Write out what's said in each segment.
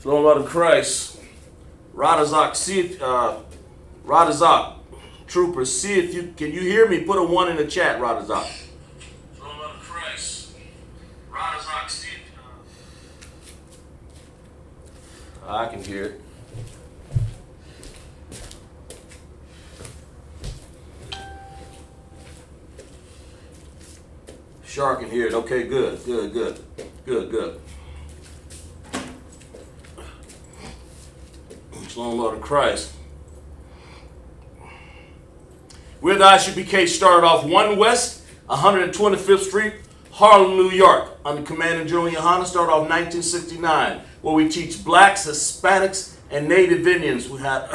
Shalom, Lord of Christ. CHAAZAQ, troopers, see if you can you hear me? Put a 1 in the chat, CHAAZAQ. Shalom, Lord of Christ. CHAAZAQ, I can hear it. Shark can hear it. Okay, good. Shalom, Lord of Christ. We're the Isupk, started off 1 West, 125th Street, Harlem, New York. Under Commander General Yohana, started off 1969, where we teach blacks, Hispanics, and Native Indians. We had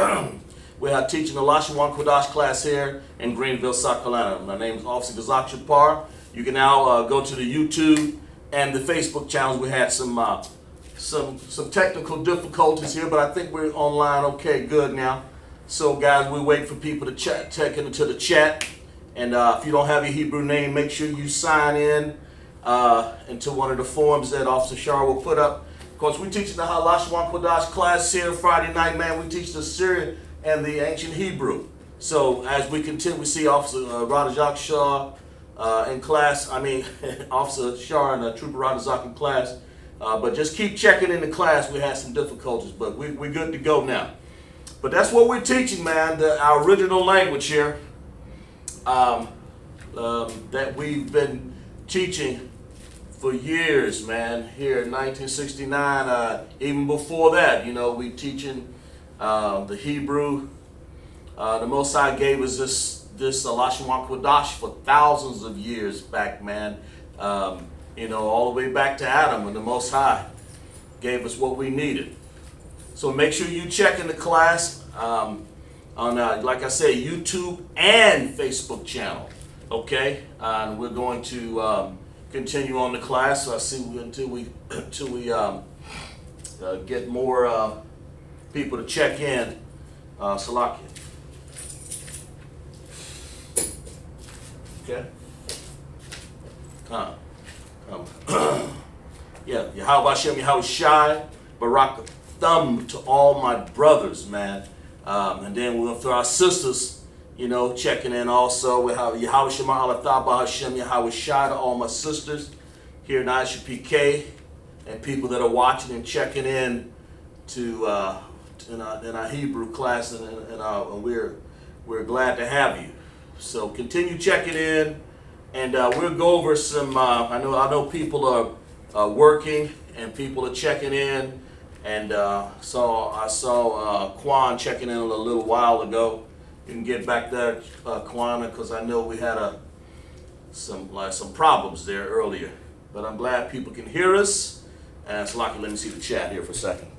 teaching the Lashawan Qadash class here in Greenville, South Carolina. My name is Officer SHAPAR. You can now go to the YouTube and the Facebook channels. We had some technical difficulties here, but I think we're online okay, good now. So guys, we wait for people to check into the chat. And if you don't have your Hebrew name, make sure you sign in into one of the forms that Officer Shar will put up. Of course, we teach the Lashawan Qadash class here Friday night, man. We teach the Syrian and the ancient Hebrew. So as we continue, we see Officer CHAAZAQ Shah in class. Officer Shar and Trooper CHAAZAQ in class. But just keep checking in the class. We had some difficulties, but we're good to go now. But that's what we're teaching, man. Our original language here that we've been teaching for years, man. Here in 1969, even before that, you know, we teaching the Hebrew. The Most High gave us this Lashawan Qadash for thousands of years back, man. You know, all the way back to Adam, when the Most High gave us what we needed. So make sure you check in the class on, like I say, YouTube and Facebook channel. Okay, and we're going to continue on the class. Until we get more people to check in. Salakia. Okay. Yeah, Yahweh Hashem, Yahweh Shai, Barak Thumb to all my brothers, man. And then we're going to throw our sisters, you know, checking in also. We have Yahweh Shema Alatha Hashem, Yahweh Shai to all my sisters here in Isupk, and people that are watching and checking in to in our Hebrew class, and we're glad to have you. So continue checking in. And we'll go over some. I know people are working and people are checking in. And I saw Quan checking in a little while ago. You can get back there, Quan, because I know we had some problems there earlier. But I'm glad people can hear us. And so, let me see the chat here for a second.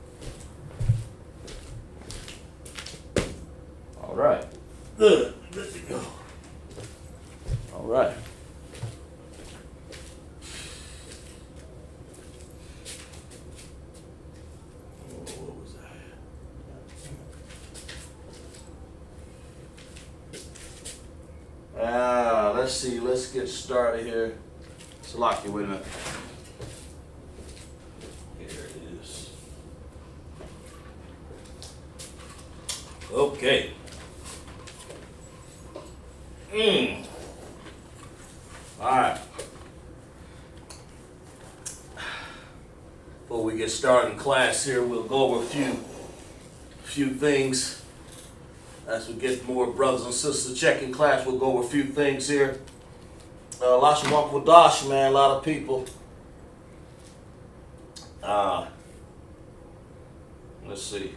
All right. Good. Good to go. All right. Let's see. Let's get started here. Salaki, wait a minute. Here it is. Okay. All right. Before we get started in class here, we'll go over a few things. As we get more brothers and sisters checking class, we'll go over a few things here. Lashawan Qadash, man, a lot of people. Let's see.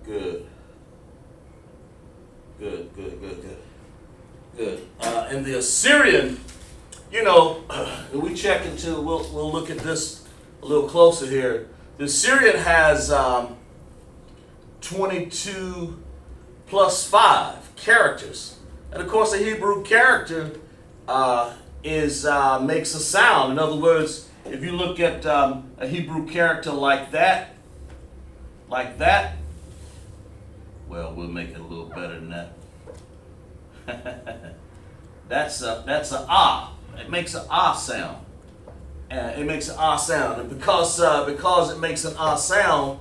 Good. And the Assyrian, you know, we check into, we'll look at this a little closer here. The Syrian has 22 plus 5 characters. And of course, a Hebrew character makes a sound. In other words, if you look at a Hebrew character like that, well, we'll make it a little better than that. That's a ah. It makes an ah sound. It makes an ah sound, and because it makes an ah sound,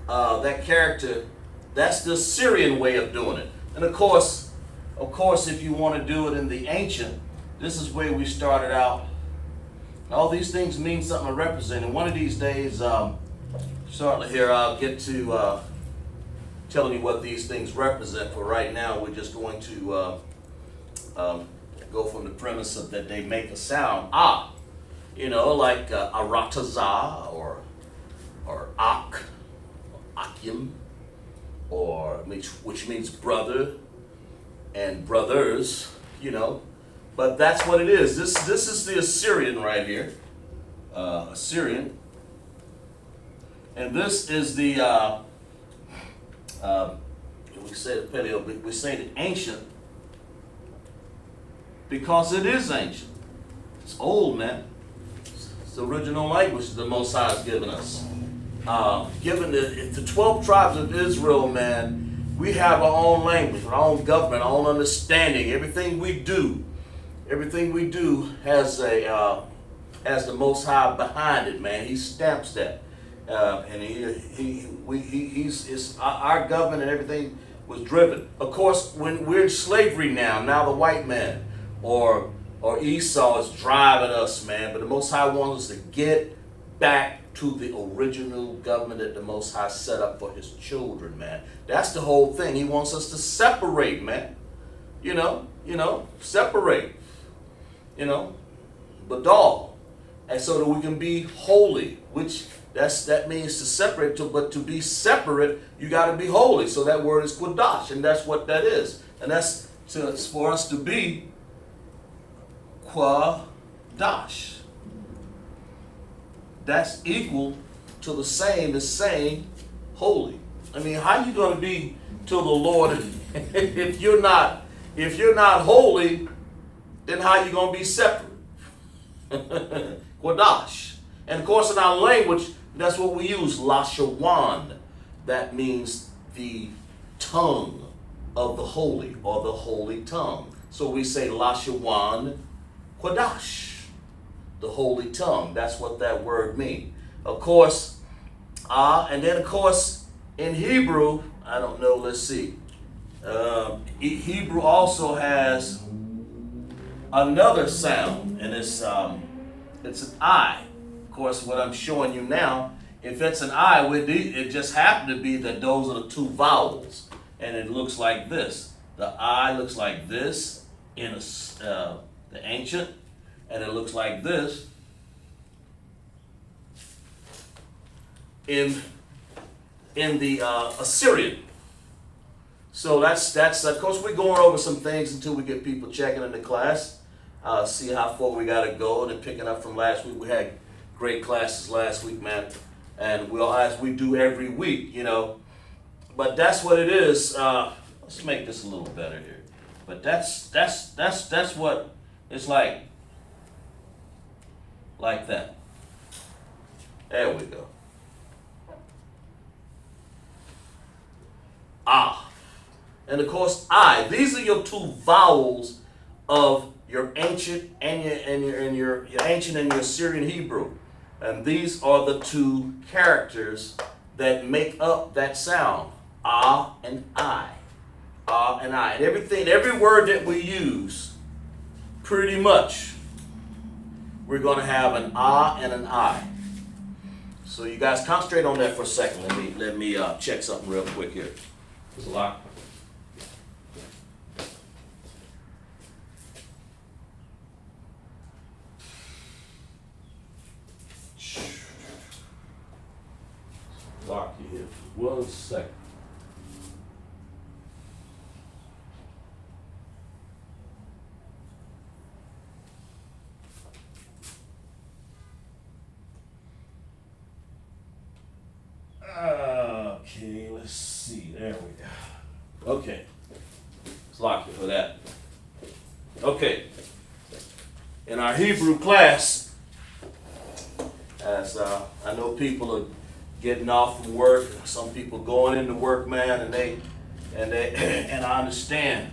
that character, that's the Syrian way of doing it. And of course, if you want to do it in the ancient, this is where we started out. All these things mean something to represent. And one of these days, shortly here, I'll get to telling you what these things represent. For right now, we're just going to go from the premise of that they make a sound, ah, like arataza or ak, akim, or which means brother and brothers, But that's what it is. This is the Assyrian right here, Assyrian, and this is the we say the Paleo, but we say the ancient because it is ancient. It's old, man. It's the original language the Most High has given us. Given the 12 tribes of Israel, man, we have our own language, our own government, our own understanding. Everything we do has the Most High behind it, man. He stamps that, and he's our government and everything was driven. Of course, when we're in slavery now the white man or Esau is driving us, man. But the Most High wants us to get back to the original government that the Most High set up for His children, man. That's the whole thing. He wants us to separate, man. Separate. Badal, and so that we can be holy, which that means to separate. But to be separate, you got to be holy. So that word is Qadash, and that's what that is. And that's for us to be Qadash. That's equal to the same as saying holy. I mean, how you going to be to the Lord if you're not holy? Then how you going to be separate? Qadash. And of course in our language, that's what we use, Lashawan. That means the tongue of the holy, or the holy tongue. So we say Lashawan Qadash, the holy tongue. That's what that word means. Of course, and then of course in Hebrew, I don't know, let's see. Hebrew also has another sound, and it's an I. Of course, what I'm showing you now, if it's an I, it just happened to be that those are the two vowels, and it looks like this. The I looks like this in the ancient, and it looks like this in the Assyrian. So that's of course we're going over some things until we get people checking in the class. See how far we got to go, and then picking up from last week. We had great classes last week, man, and we'll, as we do every week, But that's what it is. Let's make this a little better here. But that's what it's like that. There we go. Ah, and of course I. These are your two vowels of your ancient and your ancient and your Assyrian Hebrew, and these are the two characters that make up that sound. Ah and I. Ah and I. And every word that we use, pretty much, we're going to have an ah and an I. So you guys concentrate on that for a second. Let me check something real quick here. There's a lot. Lock you here for 1 second. Okay, let's see. There we go. Okay. Let's lock you for that. Okay. In our Hebrew class, as I know people are getting off from work, some people going into work, man, and I understand.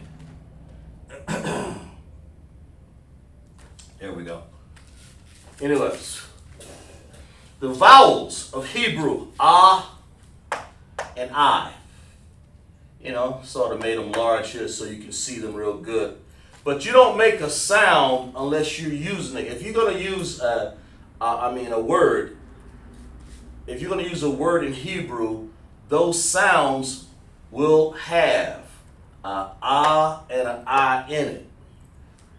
There we go. Anyways, the vowels of Hebrew, ah and I. You know, sort of made them large here so you can see them real good. But you don't make a sound unless you're using it. If you're going to use a word, if you're going to use a word in Hebrew, those sounds will have ah and an I in it.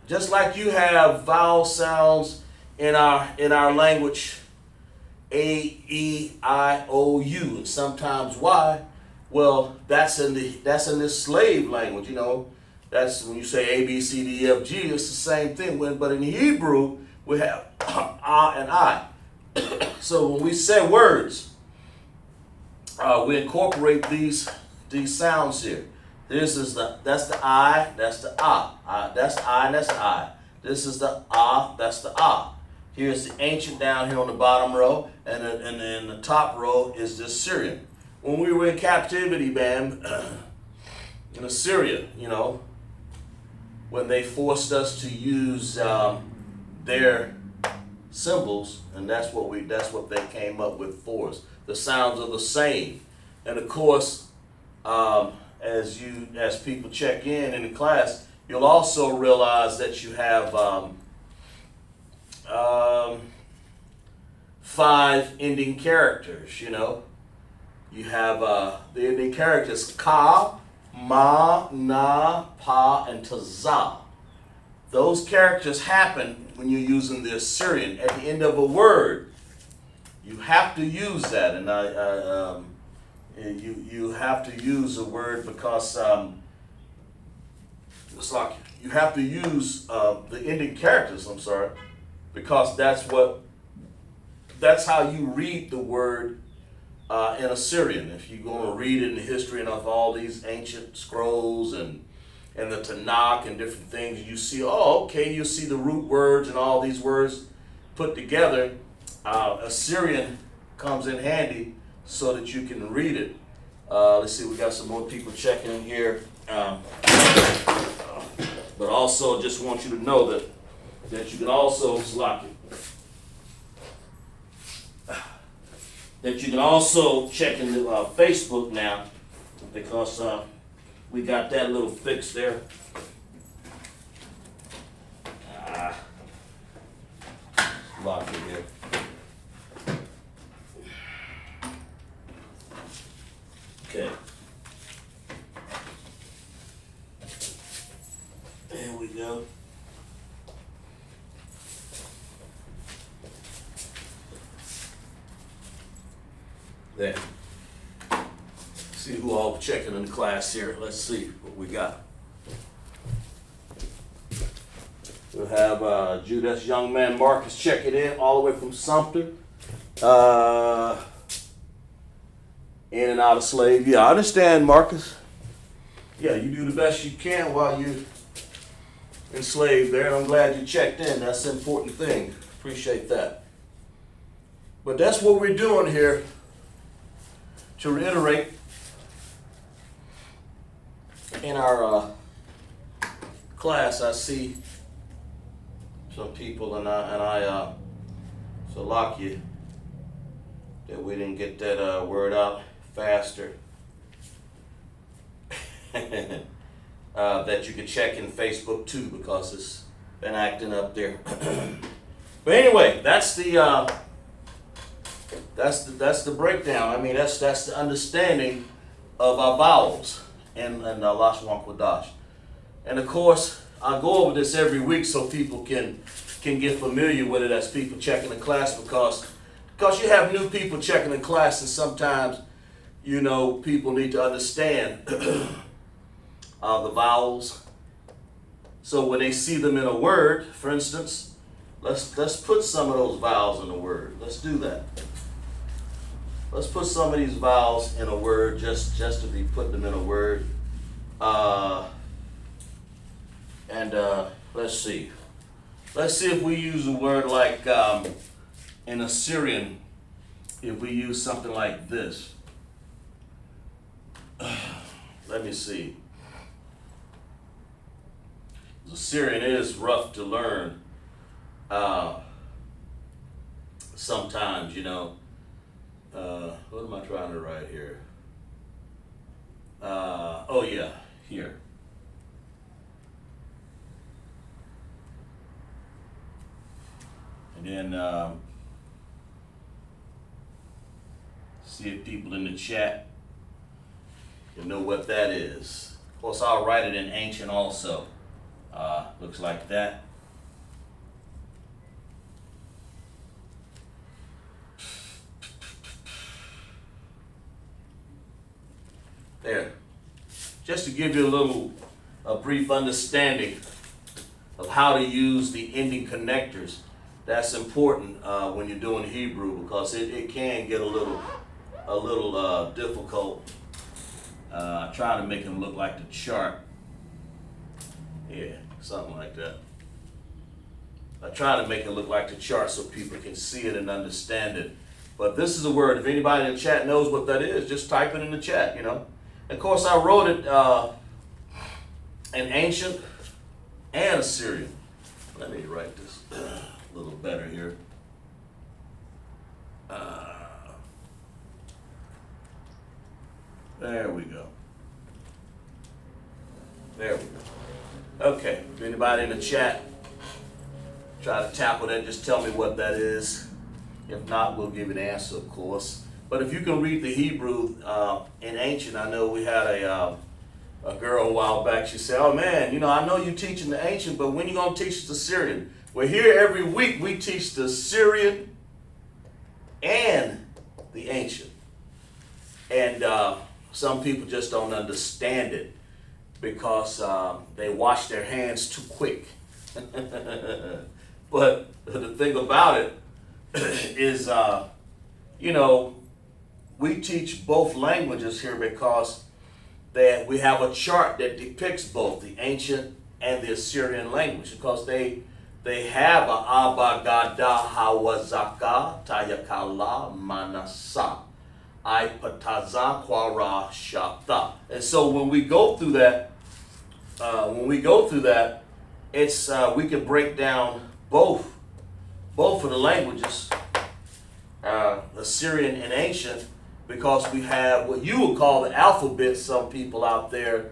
Just like you have vowel sounds in our language, A, E, I, O, U, and sometimes Y. Well, that's in the slave language, you know. That's when you say A, B, C, D, E, F, G, it's the same thing. But in Hebrew, we have ah and I. So when we say words, we incorporate these sounds here. That's the I, that's the ah. That's the I and that's the I. This is the ah, that's the ah. Here's the ancient down here on the bottom row, and then the top row is the Syrian. When we were in captivity, man, in Assyria, you know, when they forced us to use their symbols, and that's what they came up with for us. The sounds are the same, and of course, as people check in the class, you'll also realize that you have 5 ending characters. You know, you have the ending characters ka, ma, na, pa, and taza. Those characters happen when you're using the Assyrian at the end of a word. You have to use that, and you have to use a word because it's like you have to use the ending characters. I'm sorry, because that's how you read the word in Assyrian. If you're going to read in the history and of all these ancient scrolls and the Tanakh and different things, you see, you see the root words and all these words put together. Assyrian comes in handy so that you can read it. Let's see, we got some more people checking in here. But also just want you to know that you can also that you can also check in the Facebook now, because we got that little fix there. Lock it here. Okay. There we go. There. See who all checking in the class here. Let's see what we got. We'll have Judas young man Marcus checking in all the way from Sumter. In and out of slave. Yeah, I understand, Marcus. Yeah, you do the best you can while you're enslaved there, and I'm glad you checked in. That's an important thing. Appreciate that. But that's what we're doing here. To reiterate, in our class, I see some people, and I lock you that we didn't get that word out faster. That you can check in Facebook too, because it's been acting up there. But anyway, that's the breakdown. I mean, that's the understanding of our vowels and Lashawan Qadash. And of course, I go over this every week so people can get familiar with it as people checking the class, because you have new people checking the class, and sometimes, you know, people need to understand the vowels. So when they see them in a word, for instance, let's put some of those vowels in a word. Let's do that. Let's put some of these vowels in a word, just to be putting them in a word. Let's see. Let's see if we use a word like in Assyrian, if we use something like this. Let me see. Assyrian is rough to learn. sometimes, you know. What am I trying to write here? Oh yeah, here. And then see if people in the chat can know what that is. Of course, I'll write it in ancient also. Looks like that. There. Just to give you a brief understanding of how to use the ending connectors. That's important when you're doing Hebrew, because it can get a little difficult. I try to make them look like the chart. Yeah, something like that. I try to make it look like the chart so people can see it and understand it. But this is a word. If anybody in the chat knows what that is, just type it in the chat, you know. Of course, I wrote it in ancient and Assyrian. Let me write this a little better here. There we go. There we go. Okay, if anybody in the chat try to tackle that, just tell me what that is. If not, we'll give you the answer, of course. But if you can read the Hebrew in ancient, I know we had a girl a while back. She said, "Oh man, you know, I know you're teaching the ancient, but when you gonna teach us the Syrian?" Well, here every week we teach the Syrian and the ancient, and some people just don't understand it because they wash their hands too quick. But the thing about it is, you know, we teach both languages here because we have a chart that depicts both the ancient and the Assyrian language, because they have a Abagada Hawazaka Tayakala Manasa Ipataza Kwara Shapta. And so when we go through that, it's we can break down both of the languages, Assyrian and ancient, because we have what you would call the alphabet, some people out there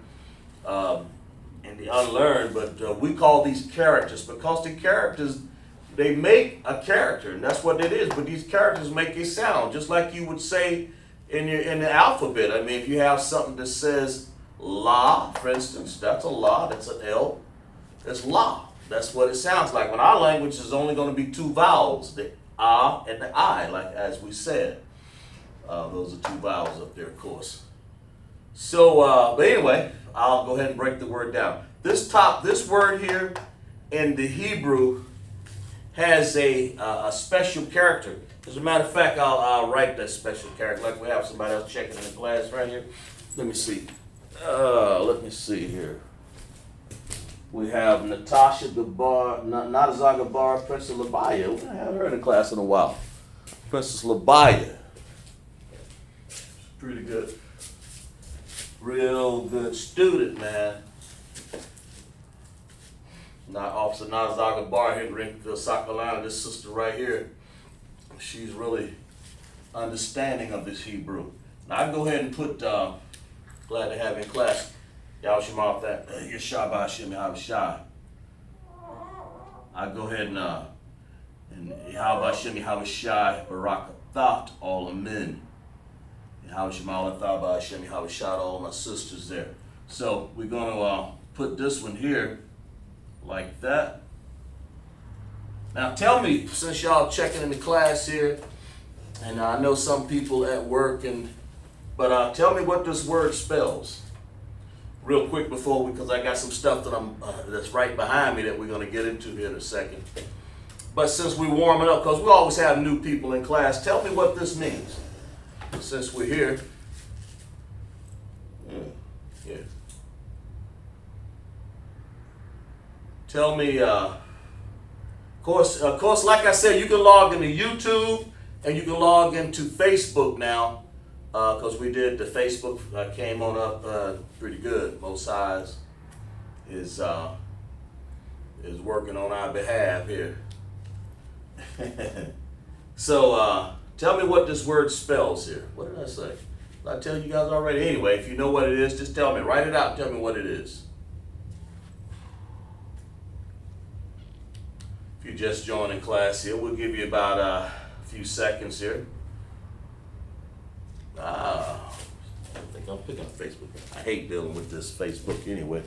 in the unlearned, but we call these characters, because the characters, they make a character, and that's what it is. But these characters make a sound, just like you would say in the alphabet. I mean, if you have something that says La, for instance, that's a La, that's an L, that's La. That's what it sounds like. When our language is only going to be two vowels, the A and the I, like as we said. Those are two vowels up there, of course. So, but anyway, I'll go ahead and break the word down. This word here in the Hebrew has a special character. As a matter of fact, I'll write that special character, like we have somebody else checking in the class right here. Let me see. Let me see here. We have Natasha Gabar, Nadaza Gabar, Princess Labaya. We haven't had her in the class in a while. Princess Labaya. Pretty good. Real good student, man. Now, Officer Nadaza Gabar here in Rinkerville, South Carolina. This sister right here, she's really understanding of this Hebrew. Now, I can go ahead and put, glad to have you in class. Y'all should mark that. Your Shabbat Shem Yahavashai. I go ahead and Yahavah Shem Yahavashai Barakathat all amen. Yahavah Shem Yahavah Shem Yahavashai all my sisters there. So we're gonna put this one here like that. Now tell me, since y'all checking in the class here, and I know some people at work, but tell me what this word spells. Real quick before because I got some stuff that that's right behind me that we're going to get into here in a second. But since we're warming up, because we always have new people in class, tell me what this means. Since we're here. Yeah. Tell me, of course, like I said, you can log into YouTube and you can log into Facebook now. Because we did the Facebook came on up pretty good. Most Highs is working on our behalf here. So tell me what this word spells here. What did I say? Did I tell you guys already? Anyway, if you know what it is, just tell me. Write it out and tell me what it is. If you just joining class here, we'll give you about a few seconds here. I think I'm picking up Facebook. I hate dealing with this Facebook anyway.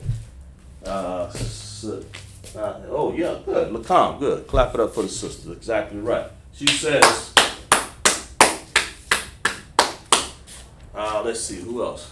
Oh yeah, good. Lacom, good. Clap it up for the sister. Exactly right. She says, let's see, who else?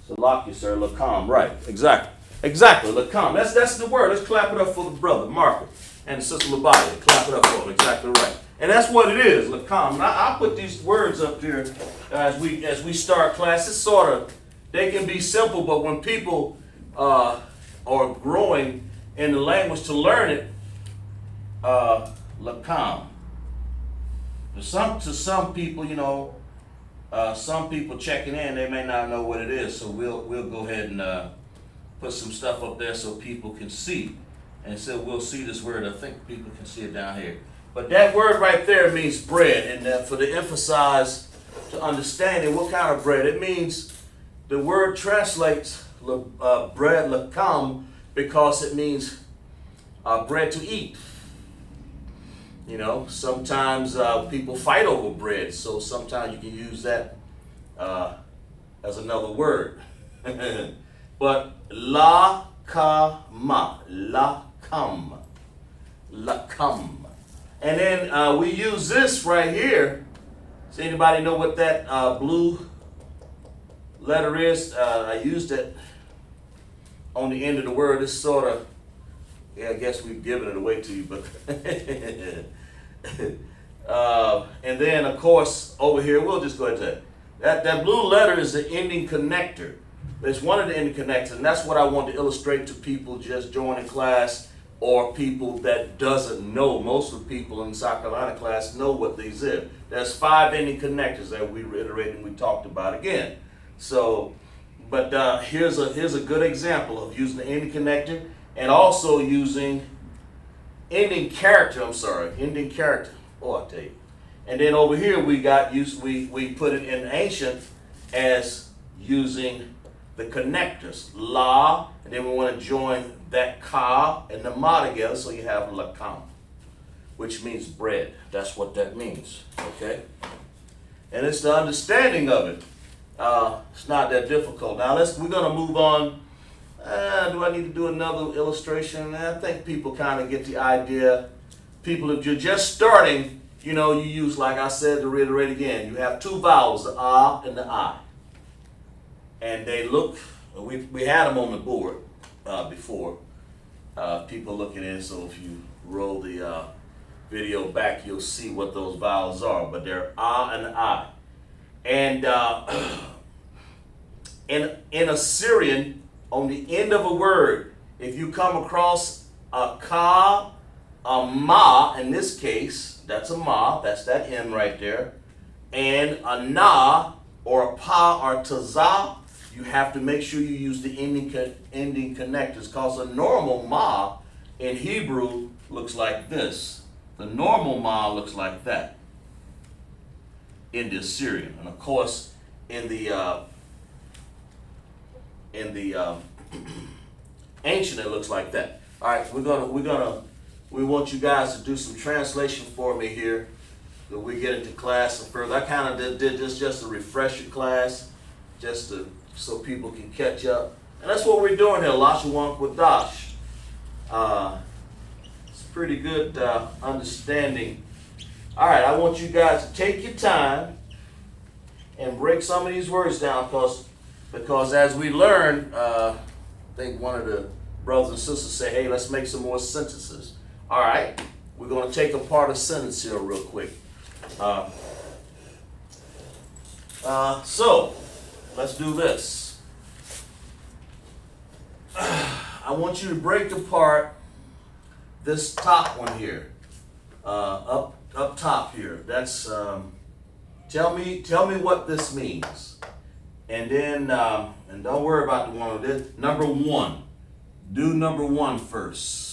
So lock you, sir. Lacom, right. Exactly, Lacom. That's the word. Let's clap it up for the brother, Marco, and Sister Labaya. Clap it up for him. Exactly right. And that's what it is, Lacom. And I'll put these words up here as we start classes. Sort of, they can be simple, but when people are growing in the language to learn it, Lacom. To some people, you know, some people checking in, they may not know what it is. So we'll go ahead and put some stuff up there so people can see. And so we'll see this word. I think people can see it down here. But that word right there means bread. And for the emphasize to understand it, what kind of bread? It means, the word translates bread, lacam, because it means bread to eat. You know, sometimes people fight over bread, so sometimes you can use that as another word. But lacam. And then we use this right here. Does anybody know what that blue letter is? I used it on the end of the word. It's sort of, yeah, I guess we've given it away to you, but and then of course over here, we'll just go ahead and say that blue letter is the ending connector. It's one of the ending connectors, and that's what I want to illustrate to people just joining class, or people that doesn't know. Most of the people in South Carolina class know what these are. There's 5 ending connectors that we reiterated and we talked about again. So, but here's a good example of using the ending connector and also using ending character. Ending character. Oh, I tell you. And then over here we put it in ancient as using the connectors, la, and then we want to join that ka and the ma together, so you have lacam, which means bread. That's what that means, okay? And it's the understanding of it. It's not that difficult. Now we're going to move on. Do I need to do another illustration? I think people kind of get the idea. People, if you're just starting, you know, you use, like I said, to reiterate again, you have 2 vowels, the ah and the I. And they look, we had them on the board before. People looking in, so if you roll the video back, you'll see what those vowels are. But they're ah and I. And in Assyrian, on the end of a word, if you come across a ka, a ma, in this case, that's a ma, that's that M right there, and a na, or a pa, or tazah, you have to make sure you use the ending connectors, because a normal ma in Hebrew looks like this. The normal ma looks like that in the Assyrian, and of course in the ancient it looks like that. All right, we want you guys to do some translation for me here, so we get into class some further. I kind of did this just a refresher class, so people can catch up. And that's what we're doing here, Lashawan, Qadash. It's pretty good understanding. All right, I want you guys to take your time and break some of these words down, because as we learn, I think one of the brothers and sisters say, hey, let's make some more sentences. All right, we're going to take apart a sentence here real quick. So, let's do this. I want you to break apart this top one here, up top here. That's tell me what this means, and then and don't worry about the one with this. Number 1, do number 1 first.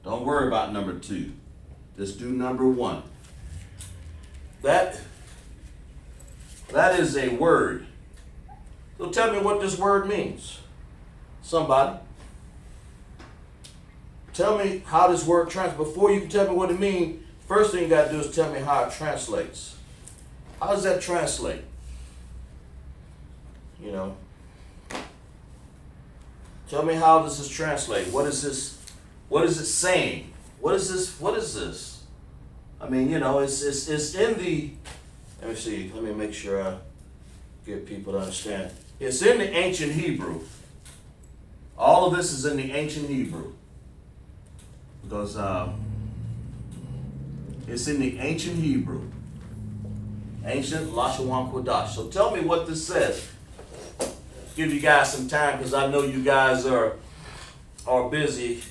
Don't worry about number 2. Let's do number 1. That is a word. So tell me what this word means. Somebody. Tell me how this word translates. Before you can tell me what it means, first thing you got to do is tell me how it translates. How does that translate? You know. Tell me how this is translated. What is this? What is it saying? What is this? What is this? I mean, you know, it's in the. Let me see. Let me make sure I get people to understand. It's in the ancient Hebrew. All of this is in the ancient Hebrew. Because it's in the ancient Hebrew. Ancient Lashawan Qadash. So tell me what this says. Give you guys some time because I know you guys are busy.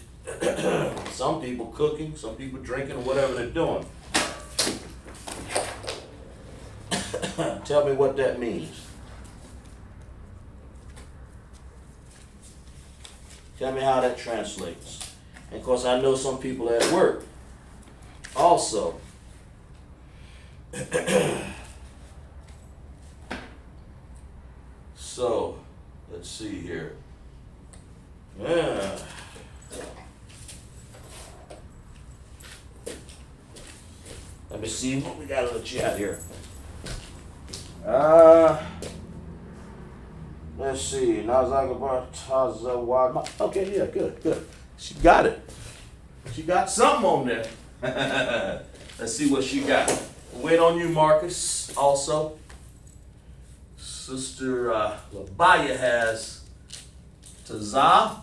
Some people cooking, some people drinking, or whatever they're doing. Tell me what that means. Tell me how that translates. And of course, I know some people at work also. So, let's see here. Yeah. Let me see what we got in the chat here. Let's see. Okay, yeah, good. She got it. She got something on there. Let's see what she got. Wait on you, Marcus, also. Sister Labaya has CHAAZAQ.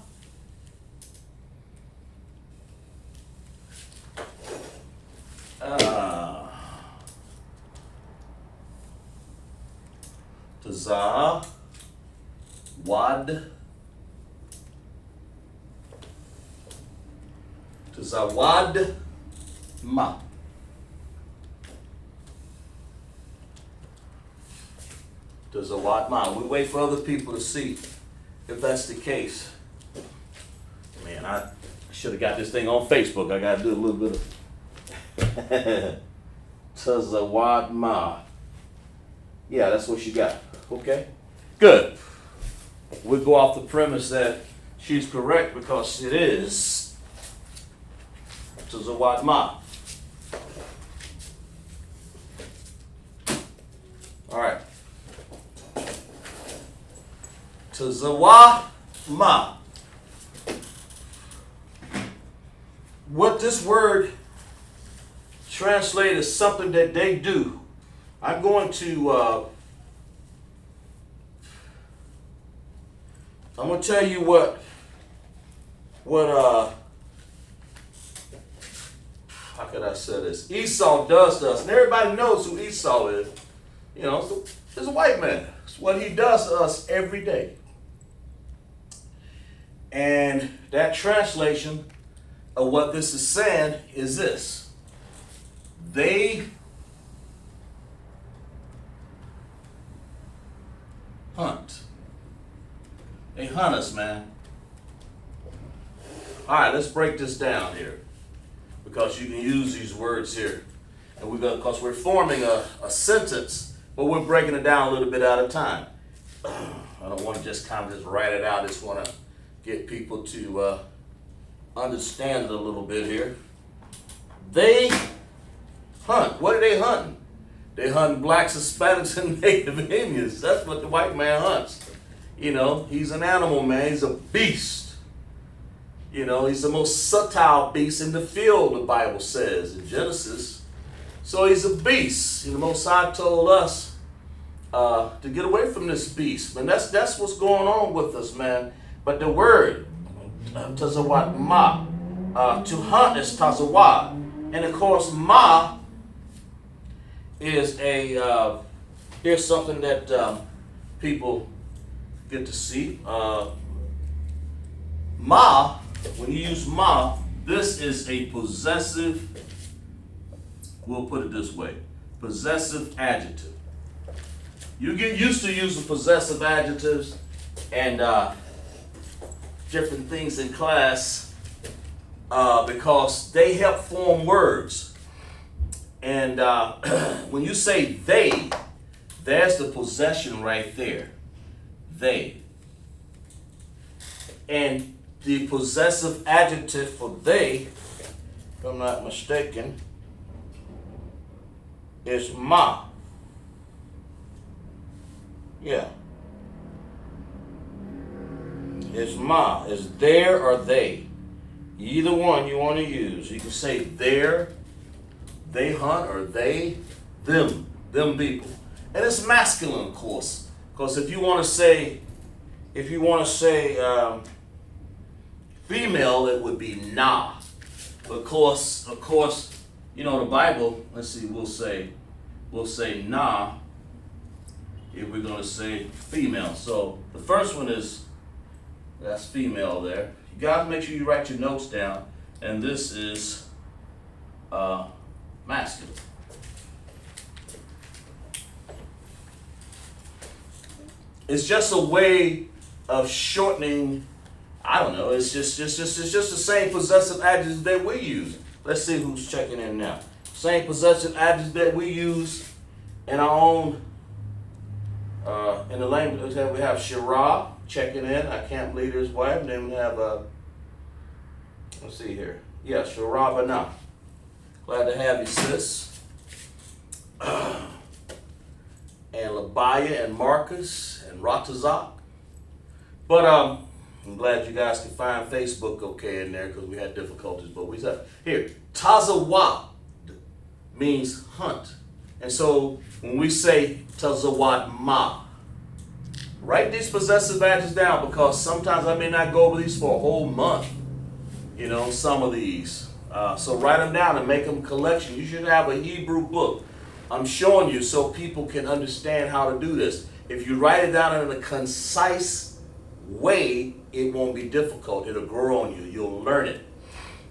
CHAAZAQ. CHAAZAQ ma. CHAAZAQ ma. We wait for other people to see if that's the case. Man, I should have got this thing on Facebook. I got to do a little bit of CHAAZAQ ma. Yeah, that's what she got. Okay, good. We go off the premise that she's correct because it is CHAAZAQ ma. All right. CHAAZAQ ma. What this word translates as something that they do. I'm going to tell you what how could I say this? Esau does to us, and everybody knows who Esau is. You know, it's a white man. It's what he does to us every day. And that translation of what this is saying is this. They hunt. They hunt us, man. All right, let's break this down here because you can use these words here. And we're going because we're forming a sentence, but we're breaking it down a little bit at a time. I don't want to just kind of just write it out. I just want to get people to understand it a little bit here. They hunt. What are they hunting? They hunt blacks, Hispanics, and Native Indians. That's what the white man hunts. You know, he's an animal, man. He's a beast. You know, he's the most subtle beast in the field, the Bible says in Genesis. So he's a beast. The Most High told us to get away from this beast. And that's what's going on with us, man. But the word, CHAAZAQ ma, to hunt is CHAAZAQ. And of course, ma is here's something that people get to see. Ma, when you use ma, this is a possessive, we'll put it this way, possessive adjective. You get used to using possessive adjectives and different things in class because they help form words. And when you say they, there's the possession right there. They. And the possessive adjective for they, if I'm not mistaken, is ma. Yeah. It's ma. It's there or they. Either one you want to use. You can say their, they hunt, or they, them people. And it's masculine, of course. Because if you want to say, female, it would be na. Of course, you know the Bible. Let's see, we'll say na if we're going to say female. So the first one that's female there. You guys make sure you write your notes down. And this is masculine. It's just a way of shortening. I don't know. It's just the same possessive adjectives that we use. Let's see who's checking in now. Same possessive adjectives that we use in our own in the language. We have Shara checking in. I can't believe his wife. And then we have let's see here. Yeah, Sharabana. Glad to have you, sis. And Labaya and Marcus and Ratazak. But I'm glad you guys can find Facebook okay in there because we had difficulties. But we said here, Tazawad means hunt. And so when we say Tazawad ma, write these possessive adjectives down because sometimes I may not go over these for a whole month. You know, some of these. So write them down and make them a collection. You should have a Hebrew book. I'm showing you so people can understand how to do this. If you write it down in a concise way, it won't be difficult. It'll grow on you. You'll learn it.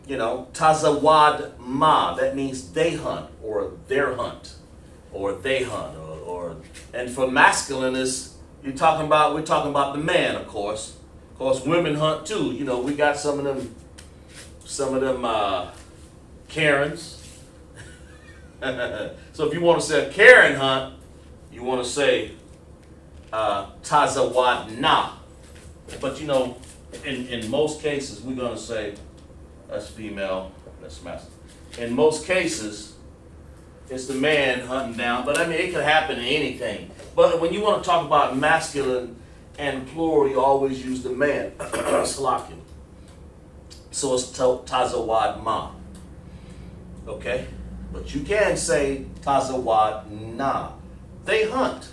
You know, Tazawad ma, that means they hunt or their hunt or they hunt or and for masculine is we're talking about the man, of course. Of course, women hunt too. You know, we got some of them Karens. So if you want to say a Karen hunt, you want to say Tazawad na. But you know, in most cases, we're going to say that's female, that's masculine. In most cases, it's the man hunting down. But I mean, it could happen in anything. But when you want to talk about masculine and plural, you always use the man. Slakin. So it's Tazawad ma. Okay? But you can say Tazawad na. They hunt.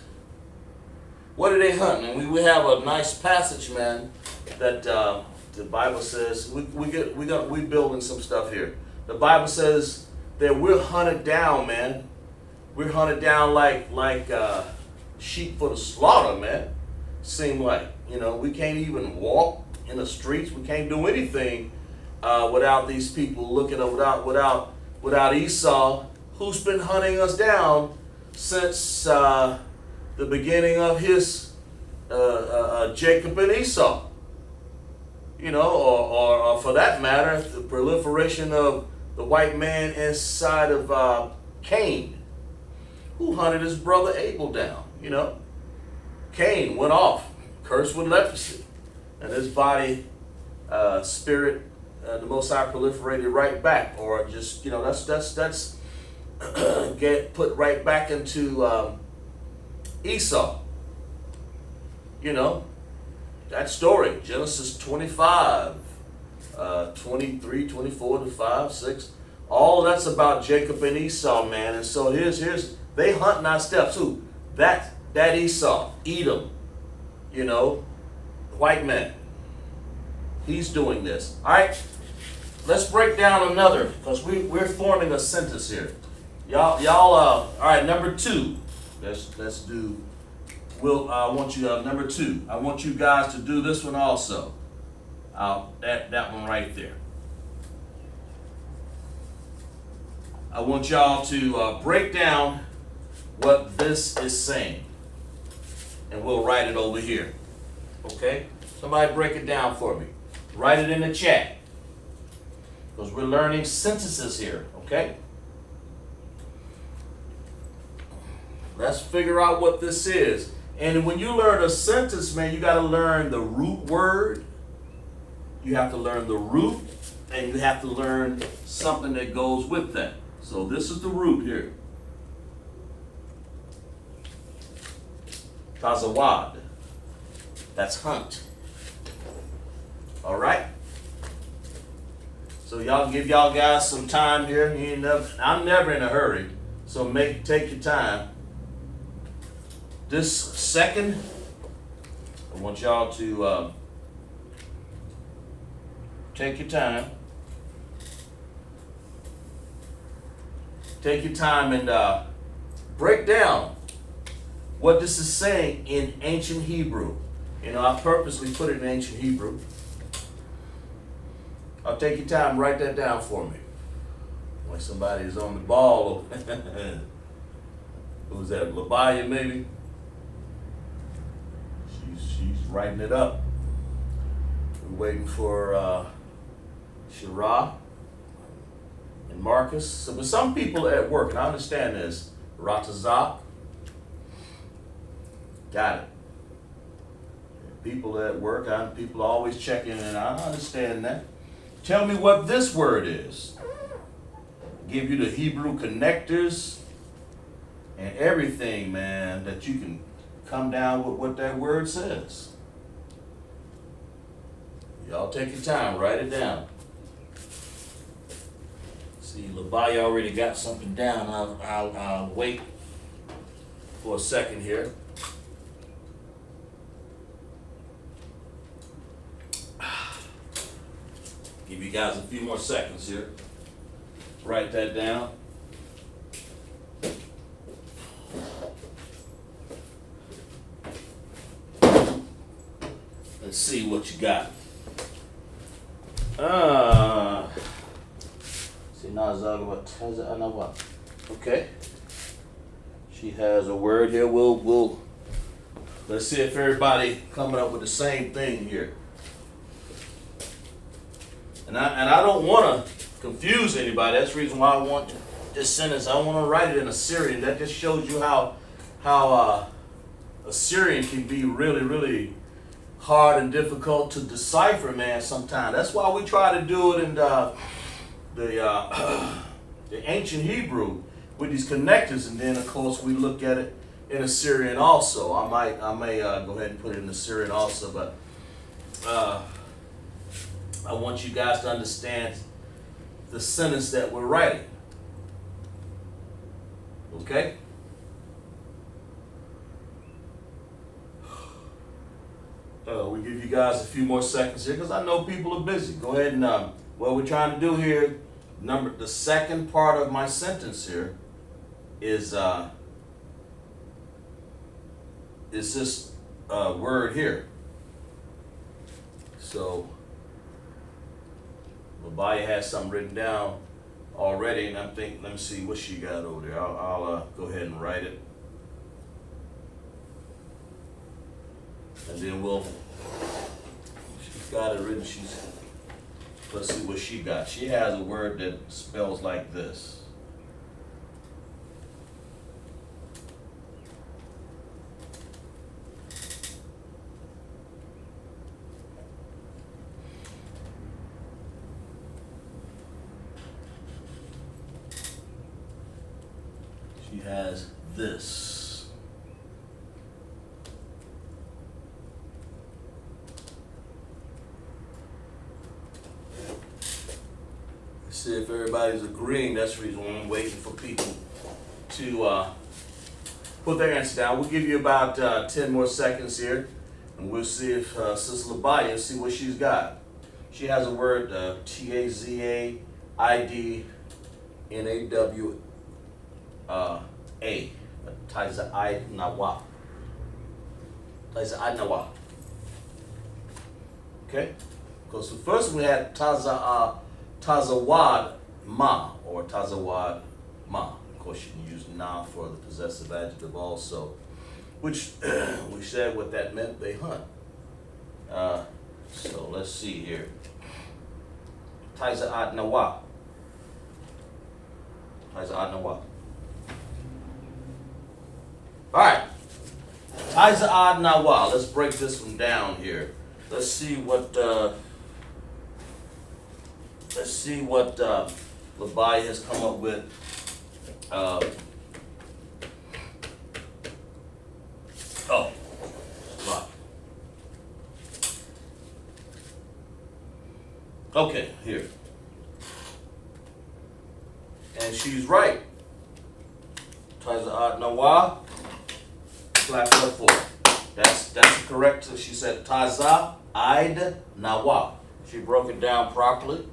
What do they hunt? And we have a nice passage, man, that the Bible says we're building some stuff here. The Bible says that we're hunted down, man. We're hunted down like sheep for the slaughter, man. Seem like, you know, we can't even walk in the streets. We can't do anything without these people looking at without Esau, who's been hunting us down since the beginning of his Jacob and Esau. You know, or for that matter, the proliferation of the white man inside of Cain, who hunted his brother Abel down. You know, Cain went off, cursed with leprosy, and his body, spirit, the Most High proliferated right back, or just, you know, that's get put right back into Esau. You know, that story, Genesis 25, 23, 24 to 5, 6, all that's about Jacob and Esau, man. And so here's they hunting our steps. Who? That Esau, Edom, you know, white man. He's doing this. All right, let's break down another, because we're forming a sentence here. Y'all, all right, number 2. Let's do. I want you number 2. I want you guys to do this one also. That one right there. I want y'all to break down what this is saying, and we'll write it over here. Okay? Somebody break it down for me. Write it in the chat, because we're learning sentences here. Okay? let's figure out what this is. And when you learn a sentence, man, you got to learn the root word. You have to learn the root, and you have to learn something that goes with that. So this is the root here. CHAAZAQ. That's hunt. All right. So y'all give y'all guys some time here. I'm never in a hurry, so take your time. This second, I want y'all to take your time. Take your time and break down what this is saying in ancient Hebrew. You know, I purposely put it in ancient Hebrew. I'll take your time, write that down for me. Like somebody is on the ball. Who's that? Labaya, maybe? She's writing it up. We're waiting for Shira and Marcus. So, but some people at work, and I understand this, CHAAZAQ, got it. People at work, people always check in, and I understand that. Tell me what this word is. Give you the Hebrew connectors and everything, man, that you can come down with what that word says. Y'all take your time, write it down. See, Labaya already got something down. I'll wait for a second here. Give you guys a few more seconds here. Write that down. Let's see what you got. Okay. She has a word here. We'll let's see if everybody coming up with the same thing here. And I don't want to confuse anybody. That's the reason why I want this sentence. I want to write it in Assyrian. That just shows you how Assyrian can be really, really hard and difficult to decipher, man, sometimes. That's why we try to do it in the ancient Hebrew with these connectors, and then of course we look at it in Assyrian also. I may go ahead and put it in Assyrian also, but I want you guys to understand the sentence that we're writing. Okay? We give you guys a few more seconds here because I know people are busy. Go ahead and what we're trying to do here, the second part of my sentence here is this word here. So Labaya has something written down already, and I'm thinking, let me see what she got over there. I'll go ahead and write it. And then she's got it written, let's see what she got. She has a word that spells like this. She has this. See if everybody's agreeing. That's the reason why I'm waiting for people to put their answer down. We'll give you about 10 more seconds here, and we'll see if Sister Labaya, see what she's got. She has a word, CHAAZAQ. CHAAZAQ. Okay? Because the first one we had CHAAZAQ ma, or CHAAZAQ ma. Of course, you can use na for the possessive adjective also, which we said what that meant. They hunt. So let's see here. CHAAZAQ. CHAAZAQ. All right. CHAAZAQ Nawa. Let's break this one down here. Let's see what Labai has come up with. Oh, right. Okay, here. And she's right. CHAAZAQ Nawa. Clap it up for her. That's correct. So she said CHAAZAQ Nawa. She broke it down properly.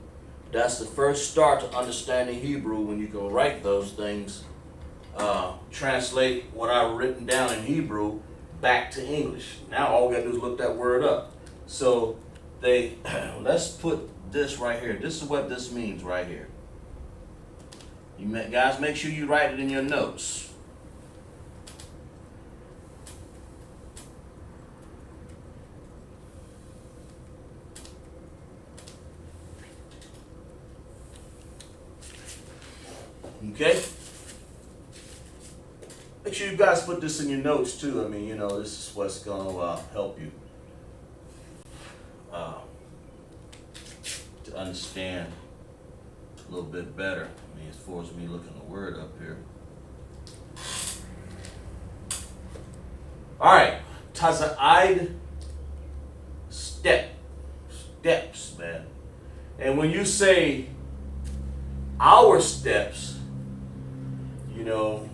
That's the first start to understanding Hebrew when you can write those things. Translate what I've written down in Hebrew back to English. Now all we gotta do is look that word up. So let's put this right here. This is what this means right here. Guys, make sure you write it in your notes. Okay? Make sure you guys put this in your notes too. I mean, you know, this is what's going to help you to understand a little bit better. I mean, as far as me looking the word up here. All right, CHAAZAQ steps, man. And when you say our steps, you know,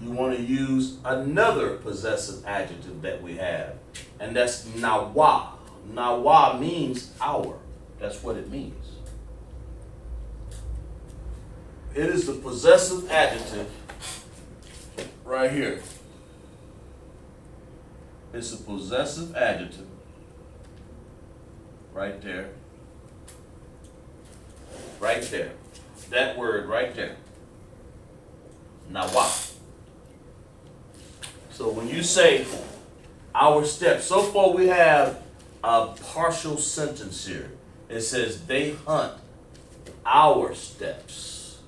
you want to use another possessive adjective that we have, and that's nawa. Nawa means our. That's what it means. It is the possessive adjective right here. It's a possessive adjective right there. Right there. That word right there. Nawa. So when you say our steps, so far we have a partial sentence here. It says they hunt our steps.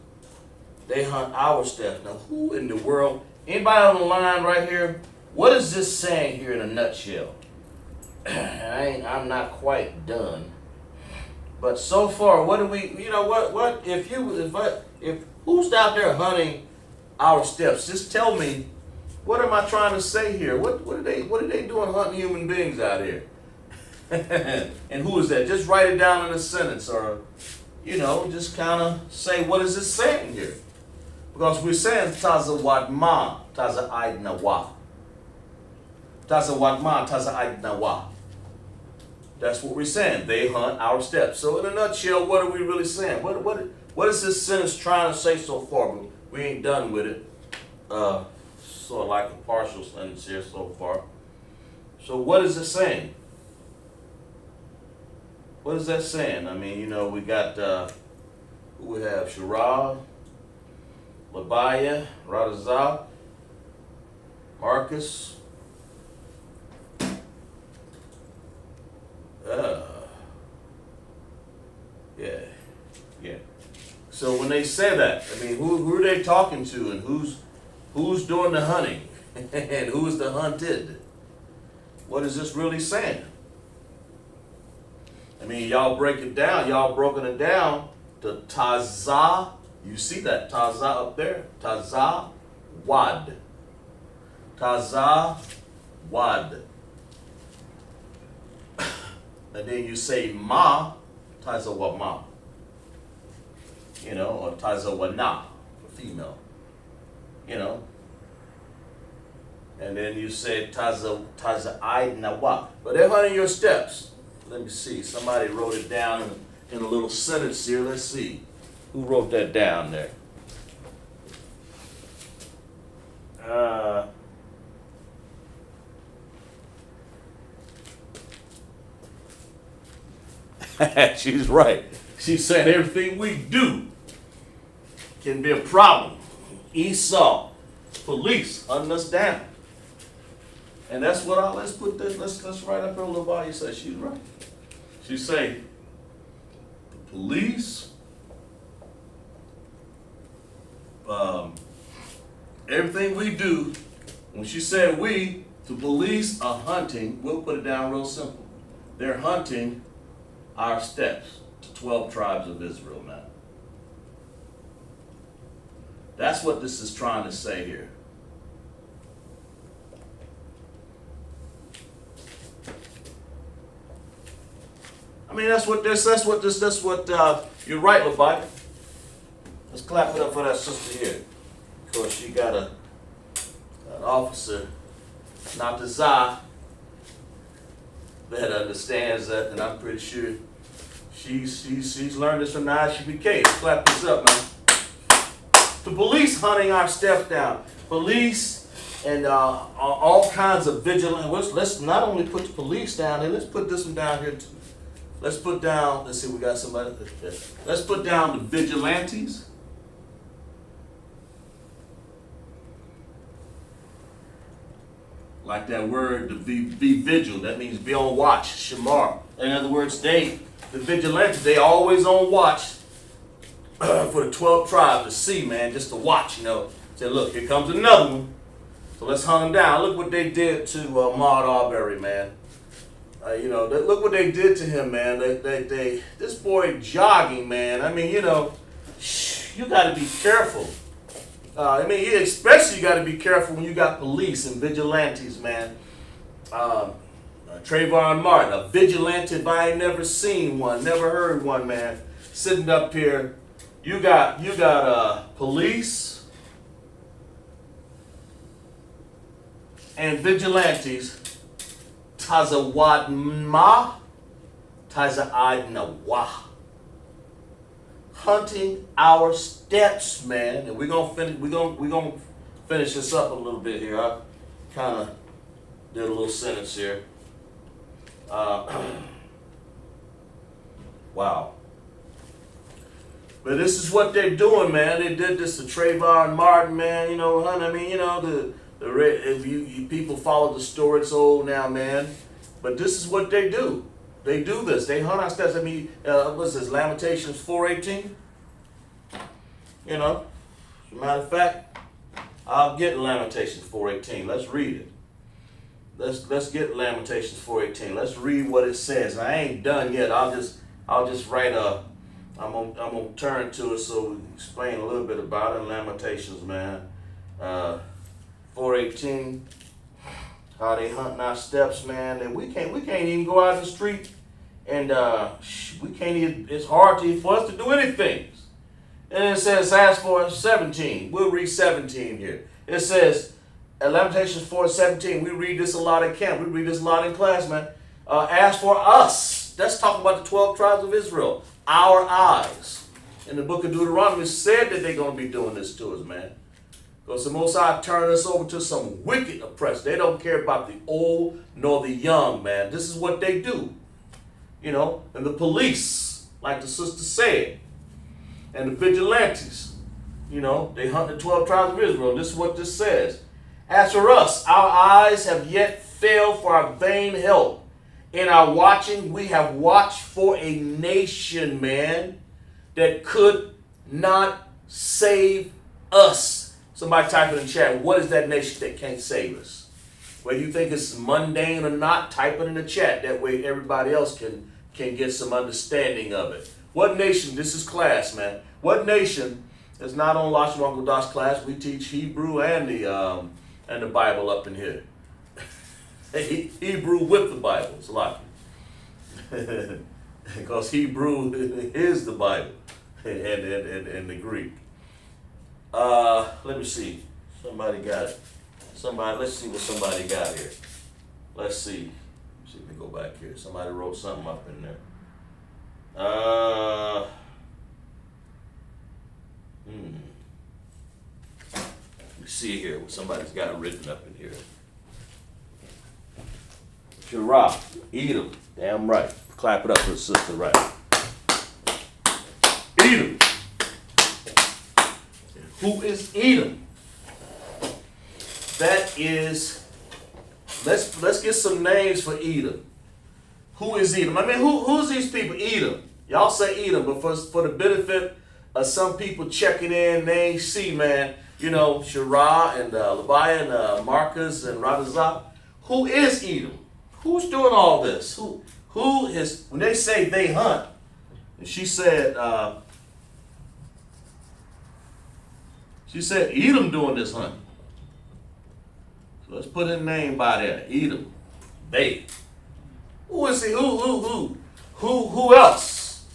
They hunt our steps. Now who in the world, anybody on the line right here, what is this saying here in a nutshell? I'm not quite done. But so far, what do we, you know, what if who's out there hunting our steps? Just tell me, what am I trying to say here? What are they doing hunting human beings out here? And who is that? Just write it down in a sentence, or, you know, just kind of say, what is it saying here? Because we're saying CHAAZAQ Nawa. CHAAZAQ Nawa. That's what we're saying. They hunt our steps. So in a nutshell, what are we really saying? What is this sentence trying to say so far? But we ain't done with it. Sort of like a partial sentence here so far. So what is it saying? What is that saying? I mean, you know, we got who we have? Shirah, Labaya, Radazak, Marcus. Yeah. So when they say that, I mean, who are they talking to, and who's doing the hunting, and who's the hunted? What is this really saying? I mean, y'all break it down. Y'all broken it down to Taza. You see that Taza up there? Taza Wad. Taza Wad. And then you say ma, CHAAZAQ ma. You know, or CHAAZAQ na, for female. You know. And then you say CHAAZAQ Nawa. But they're hunting your steps. Let me see. Somebody wrote it down in a little sentence here. Let's see. Who wrote that down there? She's right. She said everything we do can be a problem. Esau, police, hunting us down. And that's what let's put this, let's write up her little body. Say she's right. She say the police, everything we do When she said we, the police are hunting, we'll put it down real simple. They're hunting our steps to 12 tribes of Israel now. That's what this is trying to say here. I mean, that's what you're right, LeBike. Let's clap it up for that sister here. Of course, she got an officer, not the Zah, that understands that, and I'm pretty sure she's learned this from the Isupk. Let's clap this up, man. The police hunting our steps down. Police and all kinds of vigilance. Let's not only put the police down here, let's put this one down here too. Let's put down, let's see, we got somebody. Let's put down the vigilantes. Like that word, to be vigil, that means be on watch, shamar. In other words, the vigilantes, they always on watch for the 12 tribes to see, man, just to watch, you know. Say, look, here comes another one. So let's hunt them down. Look what they did to Ahmaud Arbery, man. Look what they did to him, man. This boy jogging, man. I mean, you got to be careful. Especially you got to be careful when you got police and vigilantes, man. Trayvon Martin, a vigilante, if I ain't never seen one, never heard one, man. Sitting up here, you got police and vigilantes. Tazawad hunting our steps, man, and we're gonna finish this up a little bit here. I kind of did a little sentence here. Wow. But this is what they're doing, man. They did this to Trayvon Martin, man. If you people follow the story, it's old now, man. But this is what they do. They do this. They hunt our steps. What's this? Lamentations 4:18. As a matter of fact, I'll get Lamentations 4:18. Let's read it. Let's get Lamentations 4:18. Let's read what it says. I ain't done yet. I'll just write I'm gonna turn to it so we can explain a little bit about it. Lamentations, man. 4:18. How they hunting our steps, man, and we can't even go out in the street, and we can't even. It's hard for us to do anything. And it says, as for 17, we'll read 17 here. It says, Lamentations 4:17. We read this a lot in camp. We read this a lot in class, man. As for us, let's talk about the 12 tribes of Israel. Our eyes. In the book of Deuteronomy, it said that they're going to be doing this to us, man. Because the Most High turned us over to some wicked oppressors. They don't care about the old nor the young, man. This is what they do. And the police, like the sister said, and the vigilantes, they hunt the 12 tribes of Israel. This is what this says. As for us, our eyes have yet failed for our vain help. In our watching, we have watched for a nation, man, that could not save us. Somebody type it in the chat. What is that nation that can't save us? Whether you think it's mundane or not, type it in the chat. That way everybody else can get some understanding of it. What nation? This is class, man. What nation is not on Lashawan Qadash class? We teach Hebrew and the Bible up in here. Hebrew with the Bible. It's lucky. Because Hebrew is the Bible and the Greek. Let me see. Somebody got it. Let's see what somebody got here. Let's see. Let me go back here. Somebody wrote something up in there. Let me see here what somebody's got it written up in here. Shirah, Edom. Damn right. Clap it up for the sister, right? Edom. Who is Edom? That is, let's get some names for Edom. Who is Edom? Who's these people? Edom. Y'all say Edom, but for the benefit some people checking in, they ain't see, man, you know, Shara and Labiah and Marcus and Radazak. Who is Edom? Who's doing all this? Who is, when they say they hunt, and she said Edom doing this hunting. So let's put a name by there. Edom. They. Who is he? Who else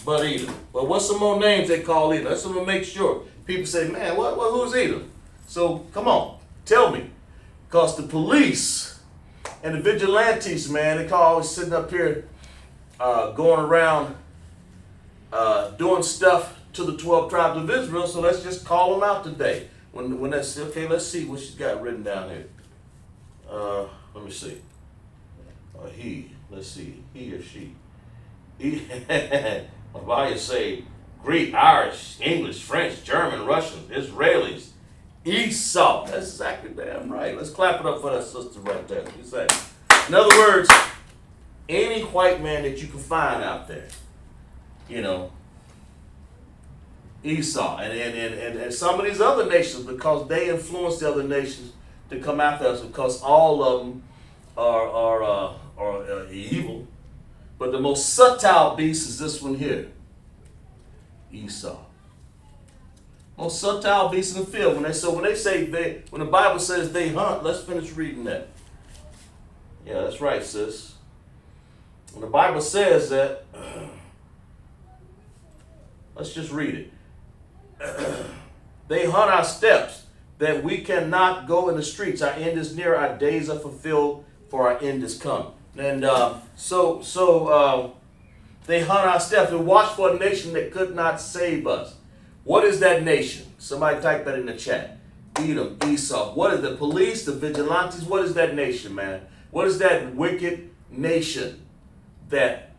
but Edom? Well, what's some more names they call Edom? Let's make sure. People say, man, who's Edom? So come on, tell me. Because the police and the vigilantes, man, they always sitting up here going around doing stuff to the 12 tribes of Israel. So let's just call them out today. When that's okay, let's see what she's got written down here. Let me see. Let's see, he or she. Labiah say Greek, Irish, English, French, German, Russian, Israelis, Esau. That's exactly damn right. Let's clap it up for that sister right there. You say. In other words, any white man that you can find out there, you know, Esau, and some of these other nations, because they influence the other nations to come after us, because all of them are evil. But the most subtle beast is this one here, Esau. Most subtle beast in the field. When the Bible says they hunt, let's finish reading that. Yeah, that's right, sis. When the Bible says that, let's just read it. They hunt our steps, that we cannot go in the streets. Our end is near, our days are fulfilled, for our end is come. And so they hunt our steps and watch for a nation that could not save us. What is that nation? Somebody type that in the chat. Edom, Esau. What is the police, the vigilantes? What is that nation, man? What is that wicked nation that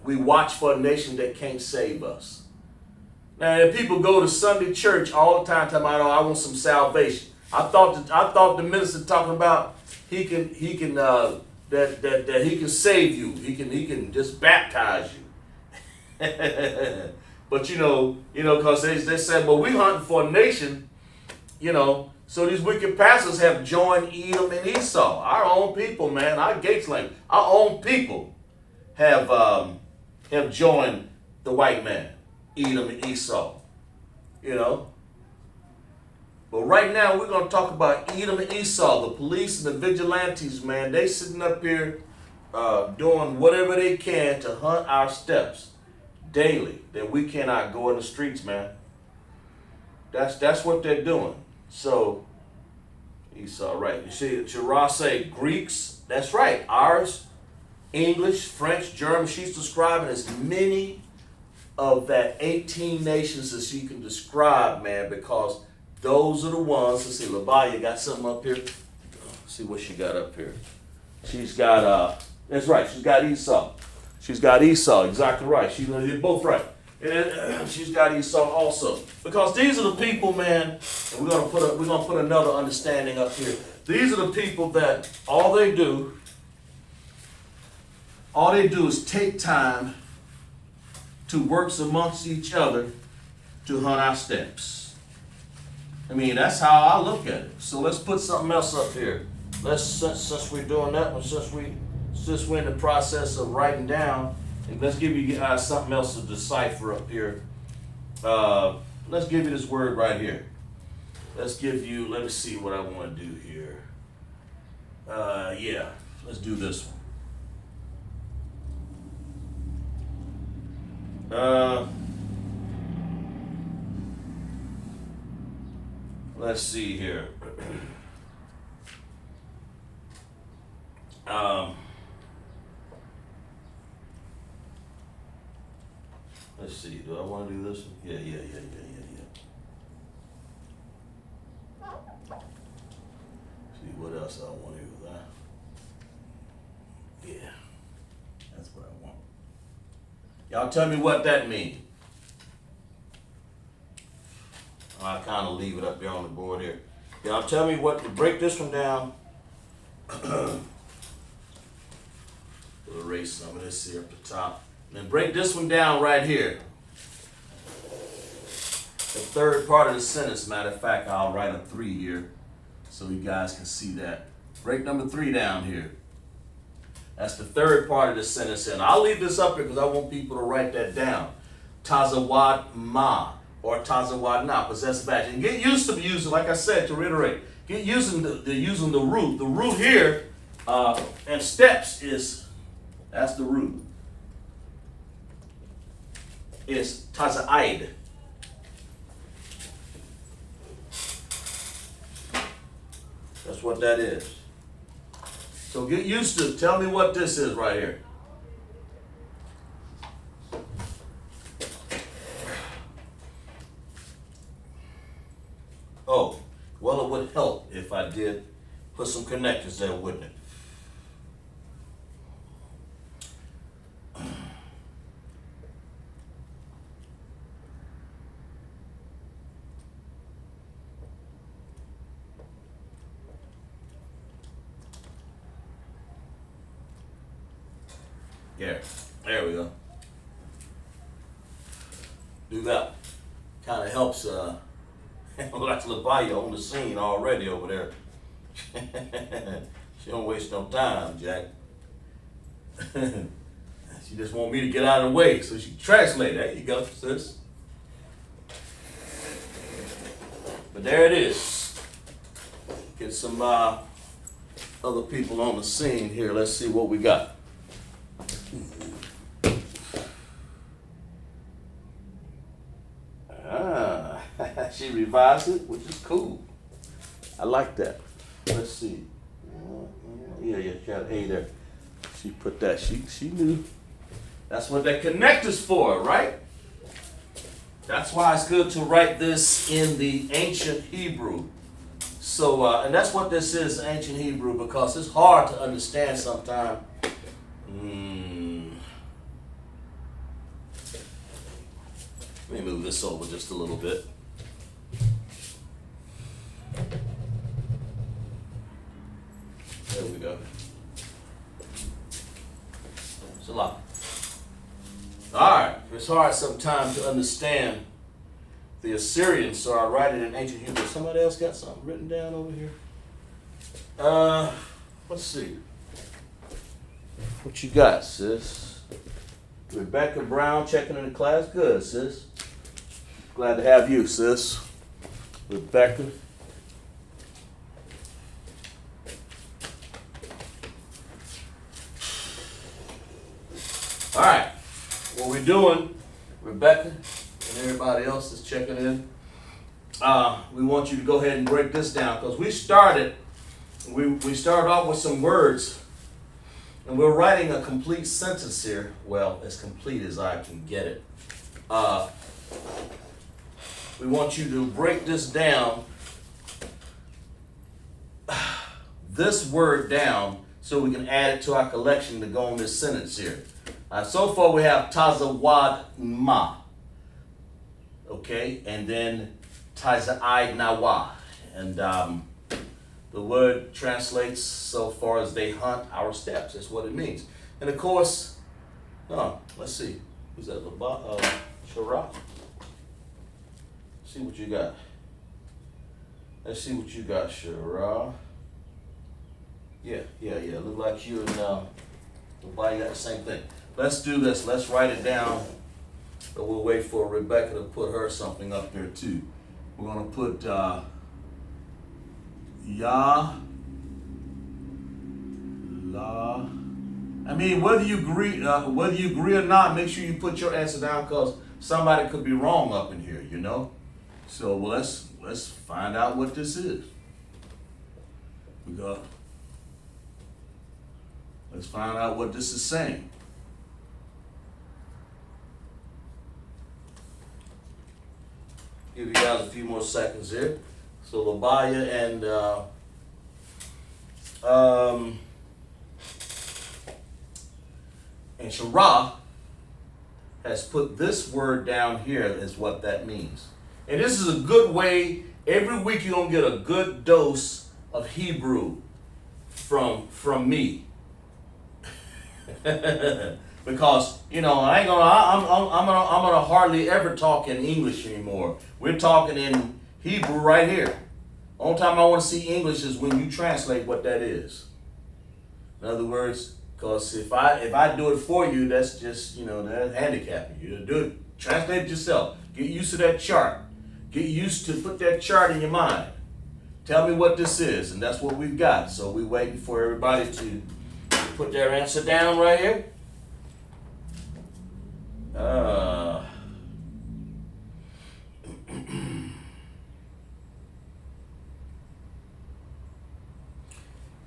we watch for a nation that can't save us? Now, if people go to Sunday church all the time talking about, oh, I want some salvation. I thought the minister talking about he can save you. He can just baptize you. But you know, because they said, well, we hunting for a nation, you know. So these wicked pastors have joined Edom and Esau. Our own people, man, our gates lane, our own people have joined the white man, Edom and Esau. You know. But right now we're going to talk about Edom and Esau, the police and the vigilantes, man. They sitting up here doing whatever they can to hunt our steps daily, that we cannot go in the streets, man. That's what they're doing. So Esau, right? You see, Shara say Greeks. That's right. Ours, English, French, German. She's describing as many of that 18 nations as she can describe, man, because those are the ones. Let's see, Labiah got something up here. Let's see what she got up here. She's got, that's right, she's got Esau. She's got Esau, exactly right. You're both right. And she's got Esau also. Because these are the people, man, and we're gonna put another understanding up here. These are the people that all they do is take time to work amongst each other to hunt our steps. I mean, that's how I look at it. So let's put something else up here. Since we're doing that one, since we're in the process of writing down, let's give you something else to decipher up here. Let's give you this word right here. Let me see what I want to do here. Yeah, let's do this one. Let's see here. Let's see. Do I want to do this one? Yeah. See what else I want to do with that. Yeah, that's what I want. Y'all tell me what that means. I kind of leave it up there on the board here. Y'all tell me what to break this one down. We'll erase some of this here at the top. And then break this one down right here. the third part of the sentence. Matter of fact, I'll write a 3 here so you guys can see that. Break number 3 down here. That's the third part of the sentence. And I'll leave this up here because I want people to write that down. CHAAZAQ ma or CHAAZAQ na, possessive adjective. And get used to using, like I said, to reiterate, get using using the root. The root here and steps that's the root. Is CHAAZAID. That's what that is. So get used to, tell me what this is right here. Oh, well, it would help if I did put some connectors there, wouldn't it? Yeah, there we go. Do that. Kind of helps. That's LaBaya on the scene already over there. She don't waste no time, Jack. She just want me to get out of the way, so she translate. There you go, sis. But there it is. Get some other people on the scene here. Let's see what we got. She revised it, which is cool. I like that. Let's see. Yeah, she got an A there. She put that. She knew. That's what that connector's for, right? That's why it's good to write this in the ancient Hebrew. So, and that's what this is, ancient Hebrew, because it's hard to understand sometimes. Let me move this over just a little bit. There we go. It's a lot. All right. It's hard sometimes to understand the Assyrian, so I write it in ancient Hebrew. Somebody else got something written down over here? Let's see. What you got, sis? Rebecca Brown checking in the class. Good, sis. Glad to have you, sis. Rebecca. All right. What we're doing, Rebecca and everybody else is checking in. We want you to go ahead and break this down because we started off with some words and we're writing a complete sentence here. Well, as complete as I can get it. We want you to break this down, this word down, so we can add it to our collection to go on this sentence here. So far we have CHAAZAQ ma, okay, and then CHAAZAID nawa, and the word translates so far as they hunt our steps. That's what it means. And of course, let's see, who's that? Shara. See what you got. Let's see what you got, Shara. Yeah. Look like you and nobody got the same thing. Let's do this. Let's write it down. But we'll wait for Rebecca to put her something up there too. We're gonna put Ya La. I mean, whether you agree or not, make sure you put your answer down because somebody could be wrong up in here, you know. So let's find out what this is. Let's find out what this is saying. Give you guys a few more seconds here. So LaBaya and Shara has put this word down here is what that means. And this is a good way, every week you're gonna get a good dose of Hebrew from me. But because I ain't gonna. I'm gonna hardly ever talk in English anymore. We're talking in Hebrew right here. Only time I want to see English is when you translate what that is. In other words, because if I do it for you, that's just that's handicapping you. Do it. Translate it yourself. Get used to that chart. Get used to put that chart in your mind. Tell me what this is, and that's what we've got. So we're waiting for everybody to put their answer down right here.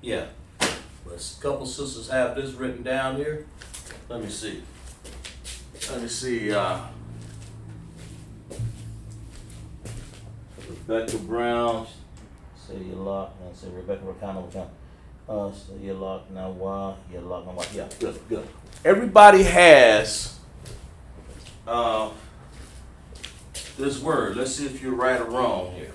Yeah, but a couple sisters have this written down here. Let me see. Rebecca Brown, say you lock, and say Rebecca Rakano, say you lock now. Why you lock now? Yeah, good. Everybody has this word. Let's see if you're right or wrong here.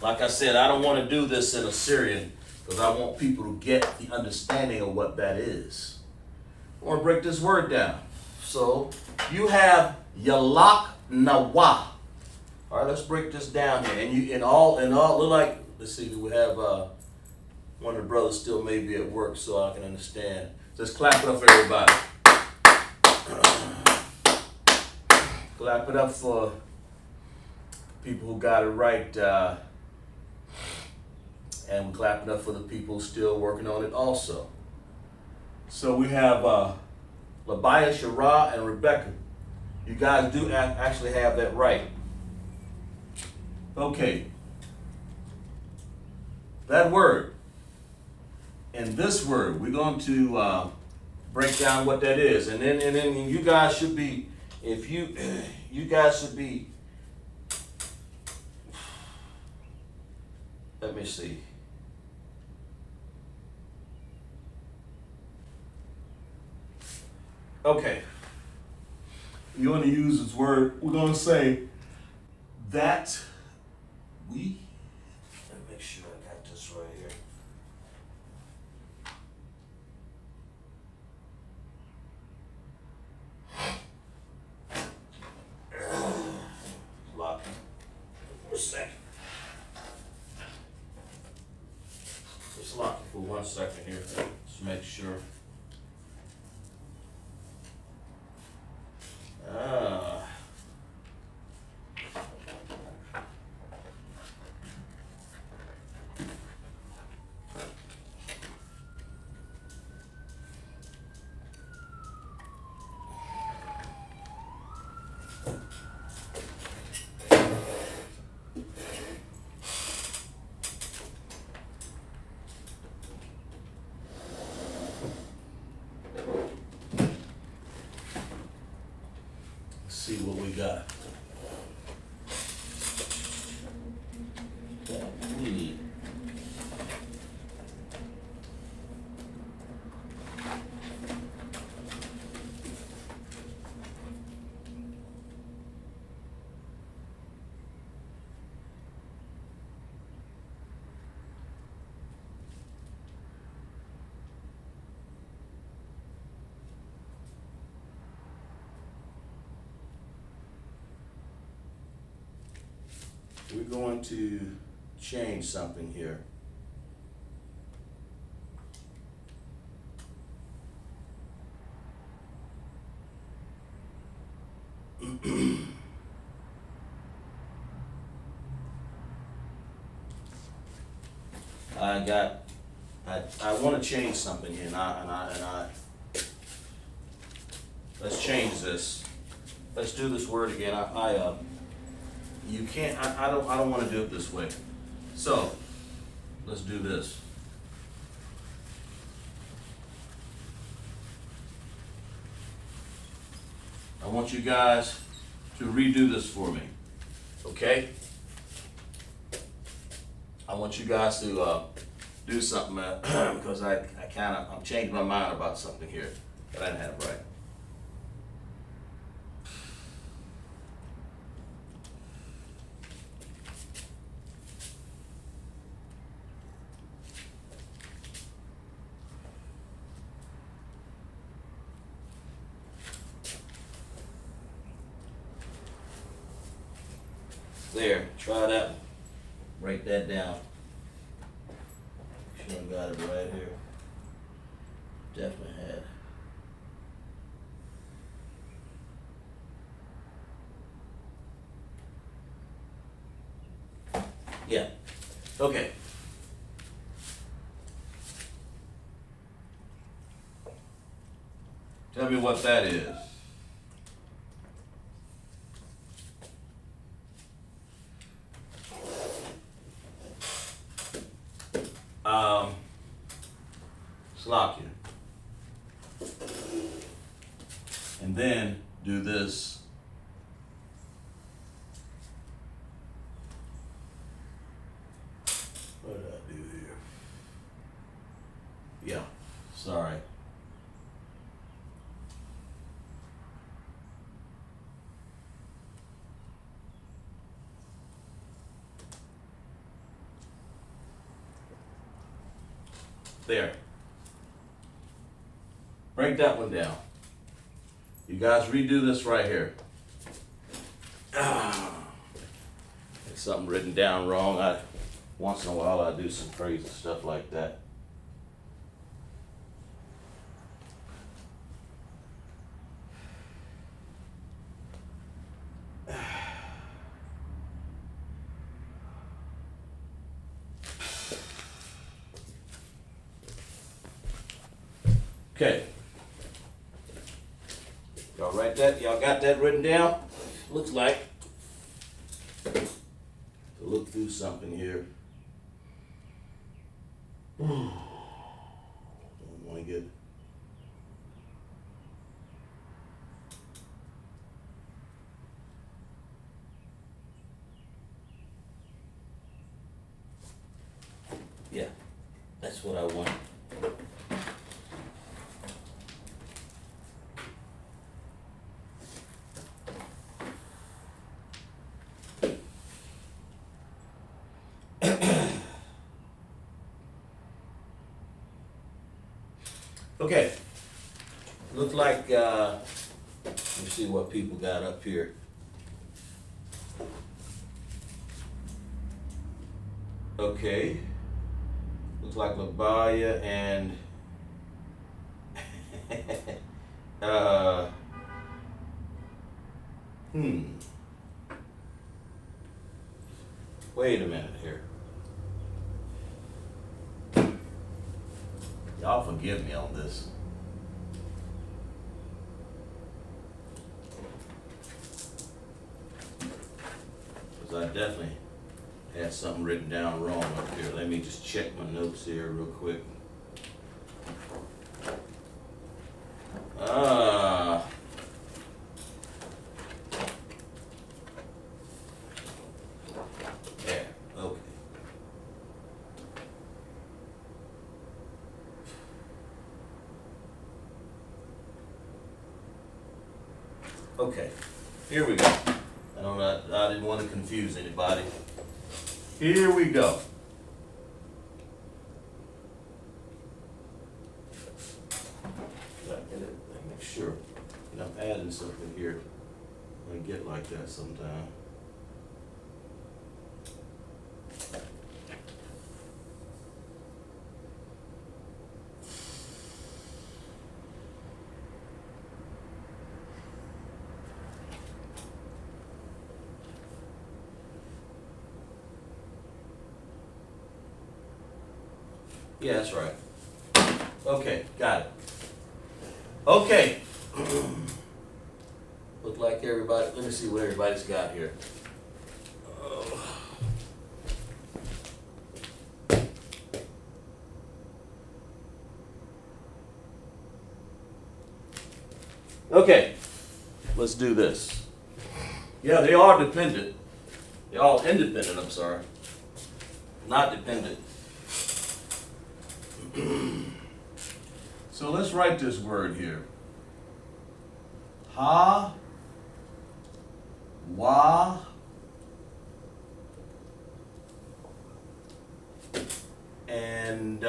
Like I said, I don't want to do this in Assyrian because I want people to get the understanding of what that is. I want to break this word down. So you have Yalak Nawa. All right, let's break this down here. And you in all look like, let's see, we have one of the brothers still may be at work so I can understand. Just clap it up for everybody. Clap it up for people who got it right. And we're clapping up for the people still working on it also. So we have Labaya, Shara, and Rebecca. You guys do actually have that right. Okay. That word and this word, we're going to break down what that is. And then you guys should be, if you guys should be, let me see. Okay. You want to use this word. We're going to say that we. Let me make sure I got this right here. Lock. For a second. Just lock it for 1 second here. Just make sure. See what we got. We're going to change something here. I want to change something here, and I let's change this. Let's do this word again. You can't. I don't want to do it this way. So let's do this. I want you guys to redo this for me. Okay? I want you guys to do something because I'm changing my mind about something here that I didn't have right. There, try that. Break that down. Make sure I got it right here. Definitely had. Yeah. Okay. Tell me what that is. Slock you. And then do this. What did I do here? Yeah, sorry. There. Break that one down. You guys redo this right here. There's something written down wrong. Once in a while I do some crazy stuff like that. Okay. Y'all write that? Y'all got that written down? Looks like. To look through something here. Don't want to get. Yeah, that's what I want. Okay, looks like, let me see what people got up here. Okay, looks like Labaya and, wait a minute here. Y'all forgive me on this. Because I definitely had something written down wrong up here. Let me just check my notes here real quick. There, okay. Okay, here we go. I didn't want to confuse anybody. Here we go. Let me make sure. You know, I'm adding something here. I get like that sometime. Yeah, that's right. Okay, got it. Okay. Look like everybody, let me see what everybody's got here. Okay, let's do this. Yeah, they are dependent. They're all independent, I'm sorry. Not dependent. So let's write this word here. Ha, wa, and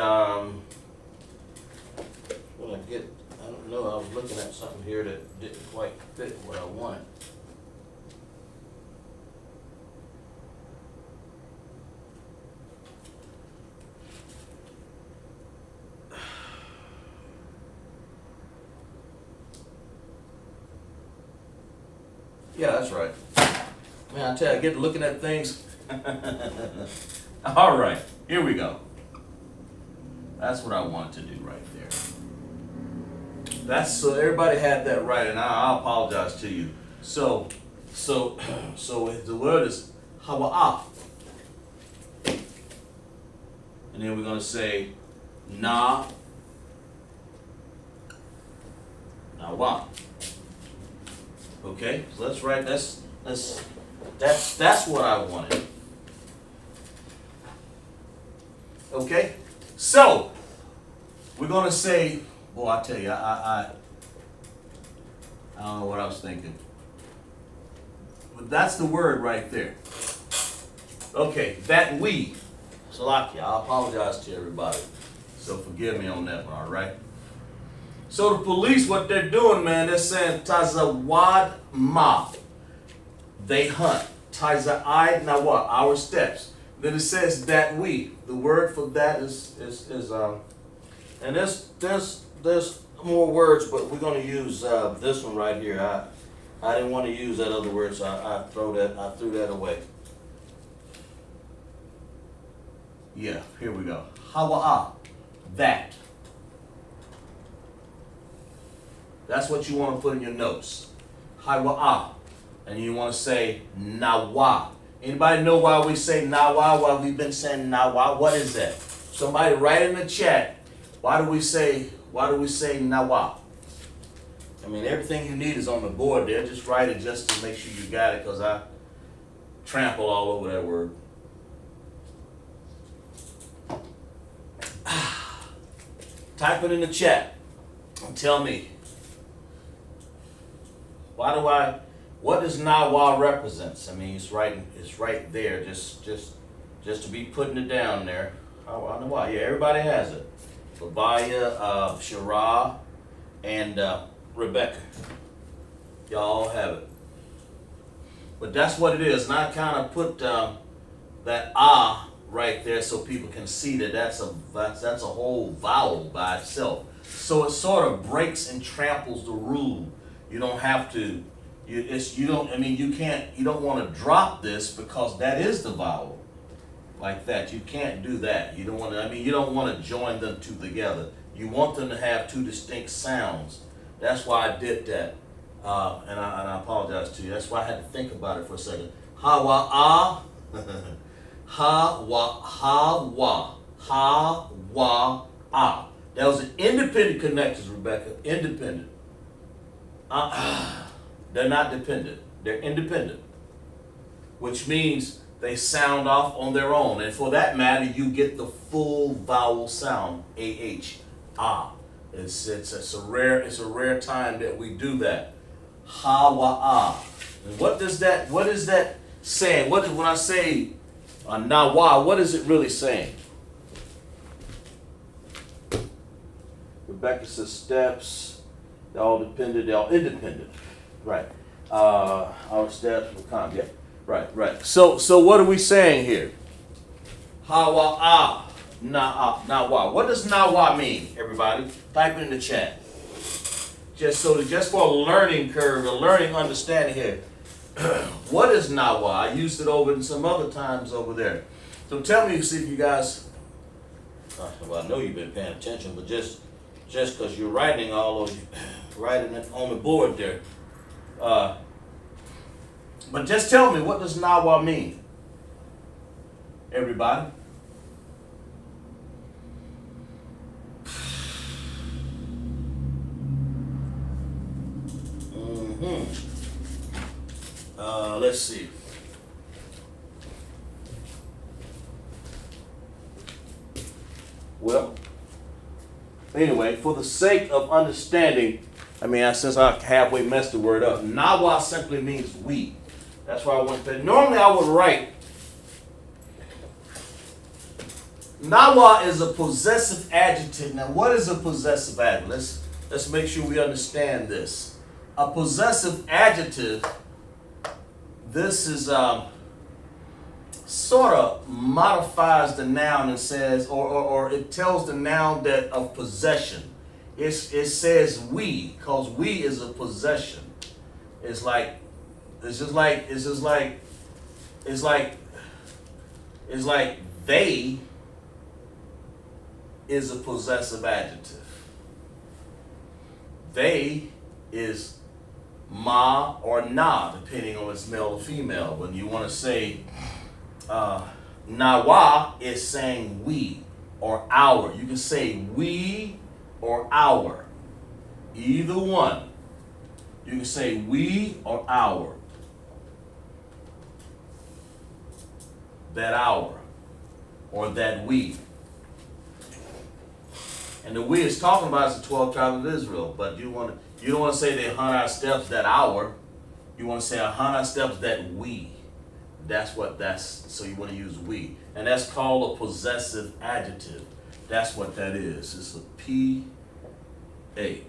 what I get, I don't know, I was looking at something here that didn't quite fit what I wanted. Yeah, that's right. Man, I tell you, I get to looking at things. All right, here we go. That's what I wanted to do right there. That's so everybody had that right, and I apologize to you. So the word is hawa'ah. And then we're going to say na, nawa. Okay, so let's write that's what I wanted. Okay, so we're going to say, boy, I tell you, I don't know what I was thinking. But that's the word right there. Okay, that we. Salakia, I apologize to everybody. So forgive me on that one, all right? So the police, what they're doing, man, they're saying Tazawad ma. They hunt. Taza'ai nawa, our steps. Then it says that we. The word for that is and there's more words, but we're gonna use this one right here. I didn't want to use that other word, so I threw that away. Yeah, here we go. Hawa'ah, that. That's what you want to put in your notes. Hawa'ah. And you want to say nawa. Anybody know why we say nawa? Why we've been saying nawa? What is that? Somebody write in the chat. Why do we say nawa? I mean, everything you need is on the board there. Just write it just to make sure you got it, because I trample all over that word. Type it in the chat and tell me, what does Nawa represents? I mean, it's right there, just to be putting it down there. I know why. Yeah, everybody has it. Babaya, Shara, and Rebecca. Y'all all have it. But that's what it is. And I kind of put that right there so people can see that that's a whole vowel by itself. So it sort of breaks and tramples the rule. You don't have to. You don't want to drop this because that is the vowel. Like that, you can't do that. You don't want to. You don't want to join them two together. You want them to have two distinct sounds. That's why I did that, and I apologize to you. That's why I had to think about it for a second. Hawa ha. That was an independent connectors, Rebecca. Independent. They're not dependent. They're independent, which means they sound off on their own. And for that matter, you get the full vowel sound, ah. It's a rare time that we do that. Hawa. And what is that saying? When I say nawa, what is it really saying? Rebecca says steps. They're all dependent. They're all independent. Right. Our steps will come. Yeah. Right. So what are we saying here? Hawa nawa. What does nawa mean, everybody? Type it in the chat. Just for a learning curve, a learning understanding here. What is nawa? I used it over in some other times over there. So tell me, see if you guys. Well, I know you've been paying attention, but just because you're writing writing it on the board there. But just tell me, what does nawa mean? Everybody? Let's see. Well, anyway, for the sake of understanding, since I halfway messed the word up, nawa simply means we. That's why I went there. Normally I would write, nawa is a possessive adjective. Now, what is a possessive adjective? Let's make sure we understand this. A possessive adjective, this is sort of modifies the noun and says, or it tells the noun that of possession. It says we, because we is a possession. It's like It's just like they is a possessive adjective. They is ma or na, depending on it's male or female. When you want to say nawa, is saying we or our. You can say we or our. Either one. You can say we or our. That our. Or that we. And the we is talking about is the 12 tribes of Israel. But you don't want to say they hunt our steps that our. You want to say I hunt our steps that we. So you want to use we. And that's called a possessive adjective. That's what that is. It's a P-A.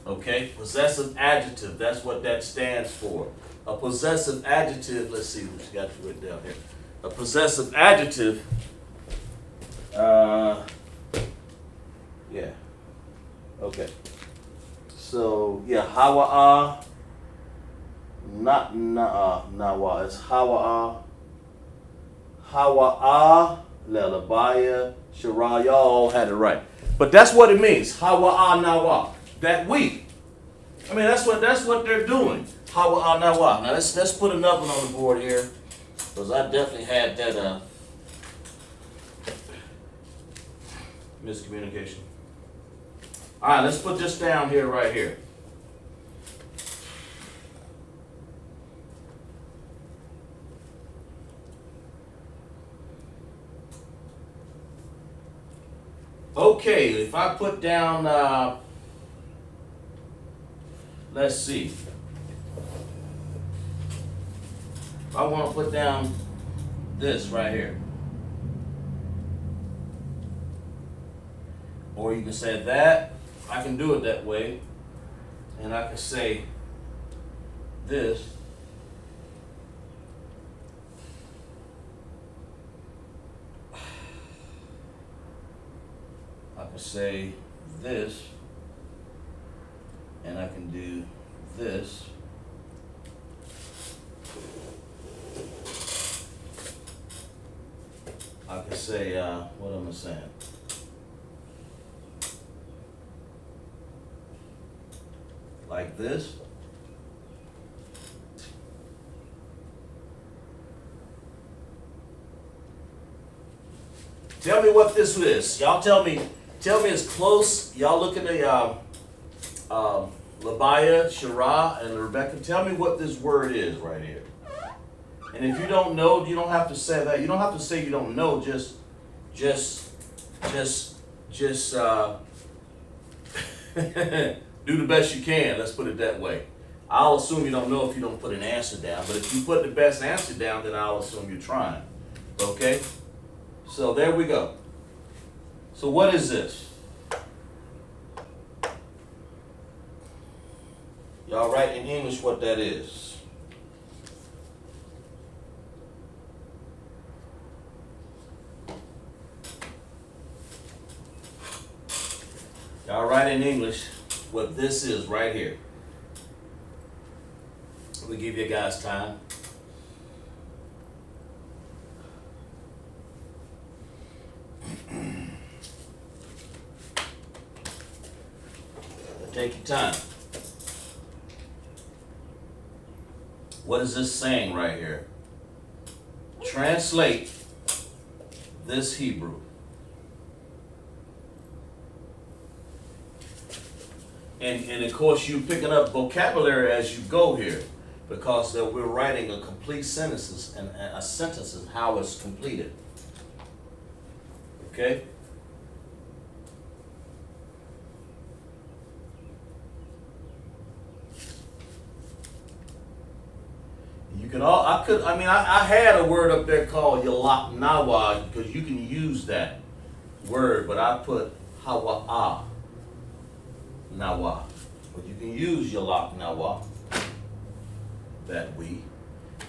Okay? Possessive adjective. That's what that stands for. A possessive adjective, let's see what you got written down here. A possessive adjective, yeah. Okay. So, yeah, hawa'a, not nawa, it's hawa'a, lelabaya, shara, y'all all had it right. But that's what it means, hawa'a nawa, that we. I mean, that's what they're doing, hawa'a nawa. Now, let's put another one on the board here, because I definitely had that miscommunication. All right, let's put this down here, right here. Okay, if I put down, let's see. If I want to put down this right here. Or you can say that. I can do it that way. And I can say this. I can say this. And I can do this. I can say, what am I saying? Like this. Tell me what this is. Y'all tell me it's close. Y'all look at the Labaya, Shara, and Rebecca. Tell me what this word is right here. And if you don't know, you don't have to say that. You don't have to say you don't know. Just do the best you can. Let's put it that way. I'll assume you don't know if you don't put an answer down. But if you put the best answer down, then I'll assume you're trying. Okay? So there we go. So what is this? Y'all write in English what that is. Y'all write in English what this is right here. We'll give you guys time. Take your time. What is this saying right here? Translate this Hebrew. And of course, you're picking up vocabulary as you go here, because we're writing a complete sentences and a sentence and how it's completed. Okay? You can all, I had a word up there called Yalak Nawa, because you can use that word, but I put Hawa'a Nawa. But you can use Yalak Nawa, that we,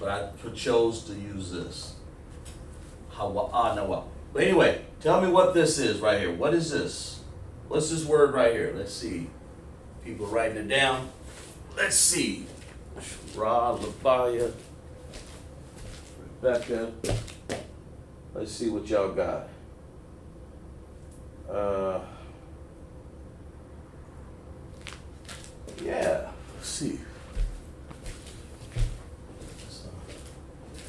but I chose to use this. Hawa'a Nawa. But anyway, tell me what this is right here. What is this? What's this word right here? Let's see. People writing it down. Let's see. Ra, Labaya, Rebecca. Let's see what y'all got. Yeah, let's see. So,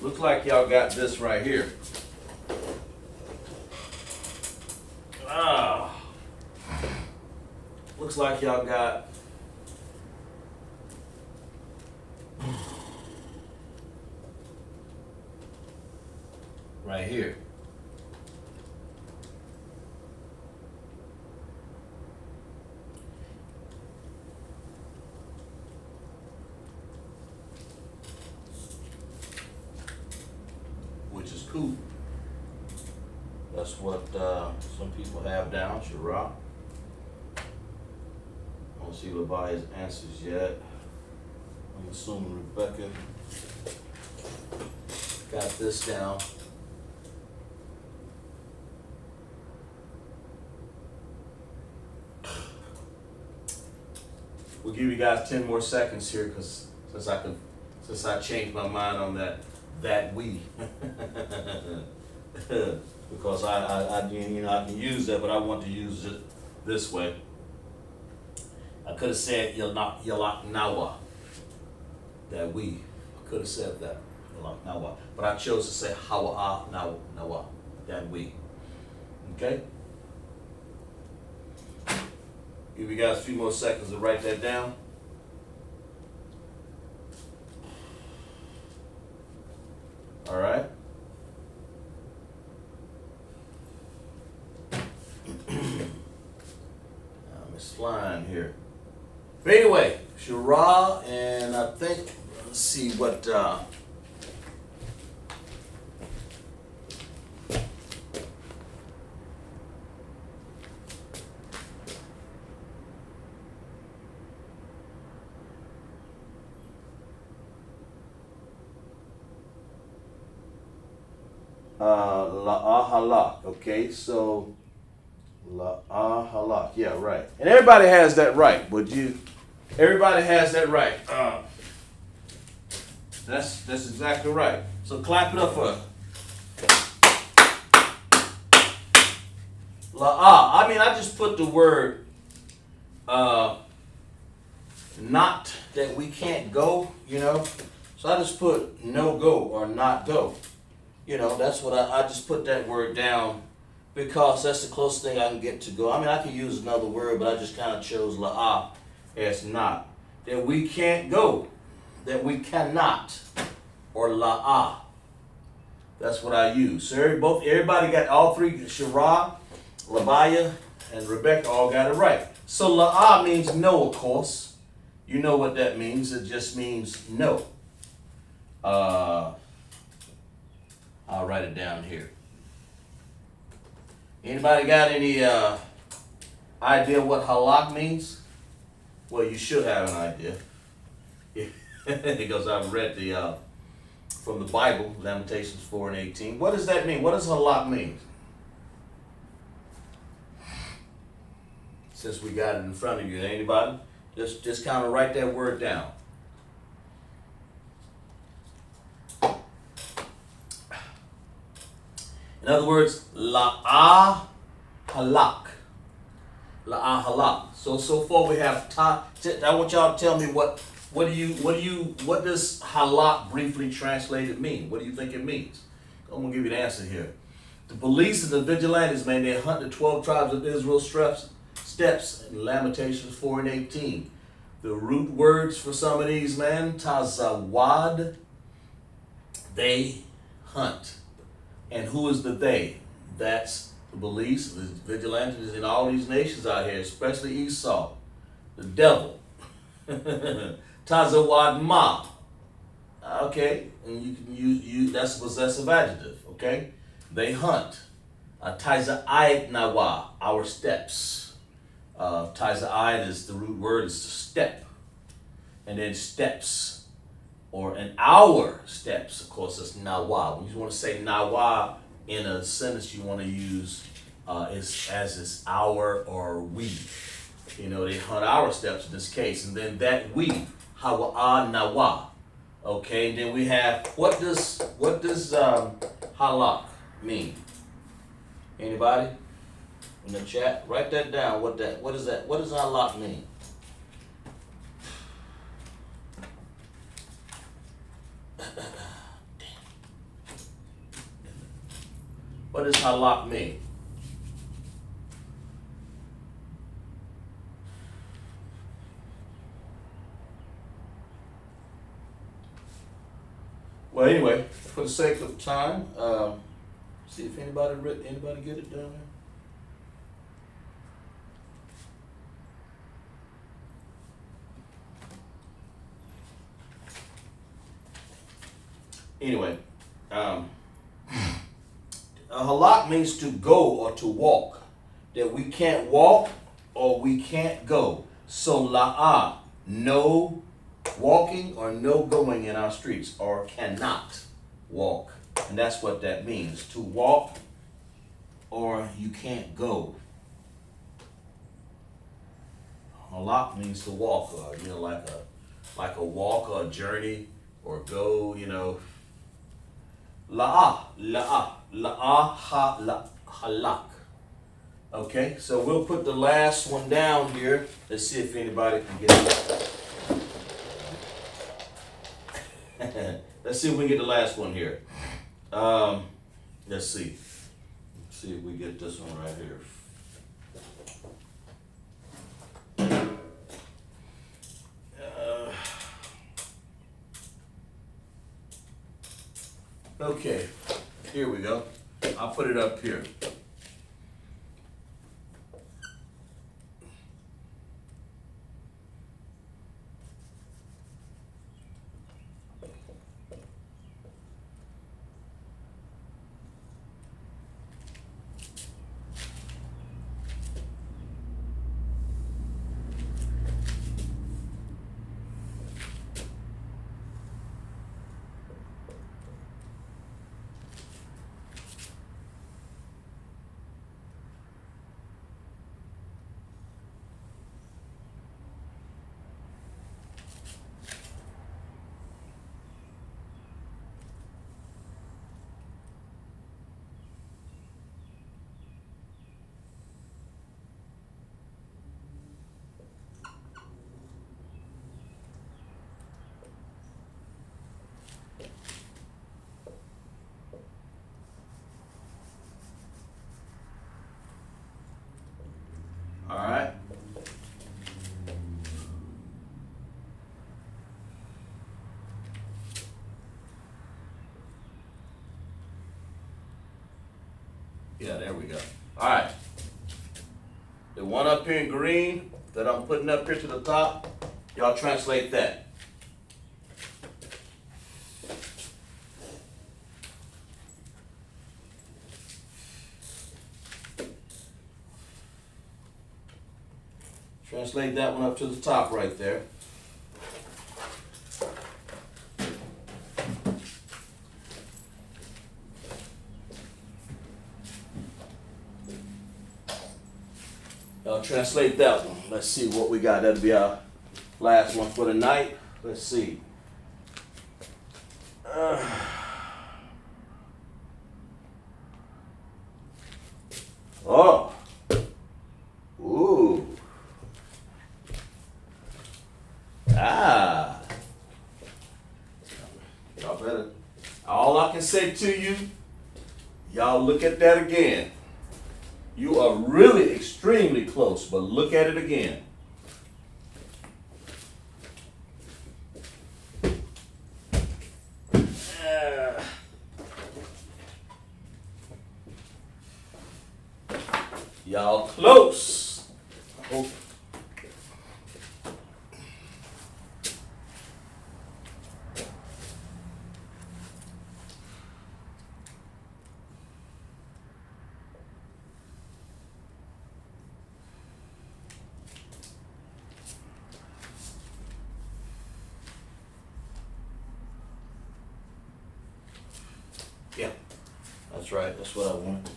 looks like y'all got this right here. Looks like y'all got right here. Which is cool. That's what some people have down, Shara. I don't see Labaya's answers yet. I'm assuming Rebecca got this down. We'll give you guys 10 more seconds here, because since I changed my mind on that we. Because I can use that, but I want to use it this way. I could have said Yalak Nawa. That we. I could have said that. Yalak Nawa. But I chose to say Hawa'a Nawa. That we. Okay? Give you guys a few more seconds to write that down. All right? It's flying here. But anyway, Shara, and I think, let's see what, La'ahalak, okay, so La'ahalak, yeah, right. And everybody has that right, everybody has that right. That's exactly right. So clap it up for La'a. I mean, I just put the word not that we can't go, So I just put no go or not go. That's what I just put that word down because that's the closest thing I can get to go. I mean, I could use another word, but I just kind of chose la'a as not. That we can't go, that we cannot, or la'a. That's what I use. So everybody got all three, Shara, Labaya, and Rebecca all got it right. So la'a means no, of course. You know what that means. It just means no. I'll write it down here. Anybody got any idea what halak means? Well, you should have an idea. Because I've read from the Bible, Lamentations 4:18. What does that mean? What does halak mean? Since we got it in front of you, anybody? Just kind of write that word down. In other words, la'a halak. La'a halak. So far we have I want y'all to tell me what does halak briefly translated mean? What do you think it means? I'm gonna give you the answer here. The police and the vigilantes, man, they hunt the 12 tribes of Israel steps in Lamentations 4:18. The root words for some of these, man, tazawad, they hunt. And who is the they? That's the police, the vigilantes in all these nations out here, especially Esau, the devil. Tazawad ma. Okay, and you can use that's a possessive adjective, okay? They hunt. Taza'ayit nawa, our steps. Taza'ayit is the root word, is to step. And then steps. Or an hour steps, of course, that's nawa. When you want to say nawa in a sentence, you want to use it's our or we. They hunt our steps in this case. And then that we, hawa'a nawa. Okay, then we have, what does halak mean? Anybody in the chat? Write that down. What is that? What does halak mean? What does halak mean? Well, anyway, for the sake of time, see if anybody get it down there. Anyway, halak means to go or to walk. That we can't walk or we can't go. So la'ah, no walking or no going in our streets, or cannot walk. And that's what that means, to walk or you can't go. Halak means to walk, or like a walk or a journey or go, La'ah, halak. Okay, so we'll put the last one down here. Let's see if anybody can get it. Let's see if we can get the last one here. Let's see. Let's see if we get this one right here. Okay, here we go. I'll put it up here. All right. Yeah, there we go. All right. The one up here in green that I'm putting up here to the top, y'all translate that. Translate that one up to the top right there. I'll translate that one. Let's see what we got. That'll be our last one for the night. Let's see. Oh. Ooh. Ah. Y'all better. All I can say to you, y'all look at that again. You are really extremely close, but look at it again. Y'all close. Oh. Yeah, that's right. That's what I want.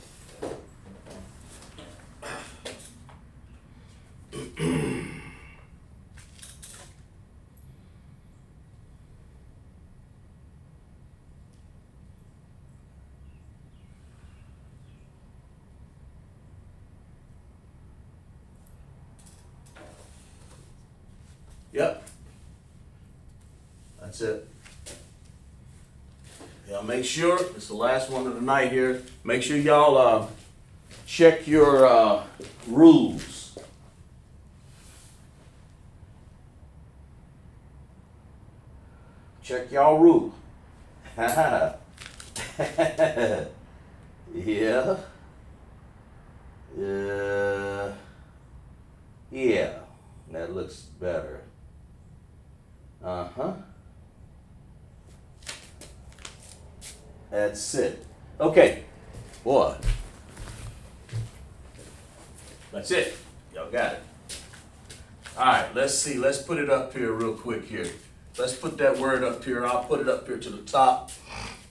Yep. That's it. Y'all make sure, it's the last one of the night here, make sure y'all check your rules. Check y'all rule. Yeah. Yeah. That looks better. Uh-huh. That's it. Okay. Boy. That's it. Y'all got it. All right, let's see. Let's put it up here real quick here. Let's put that word up here. I'll put it up here to the top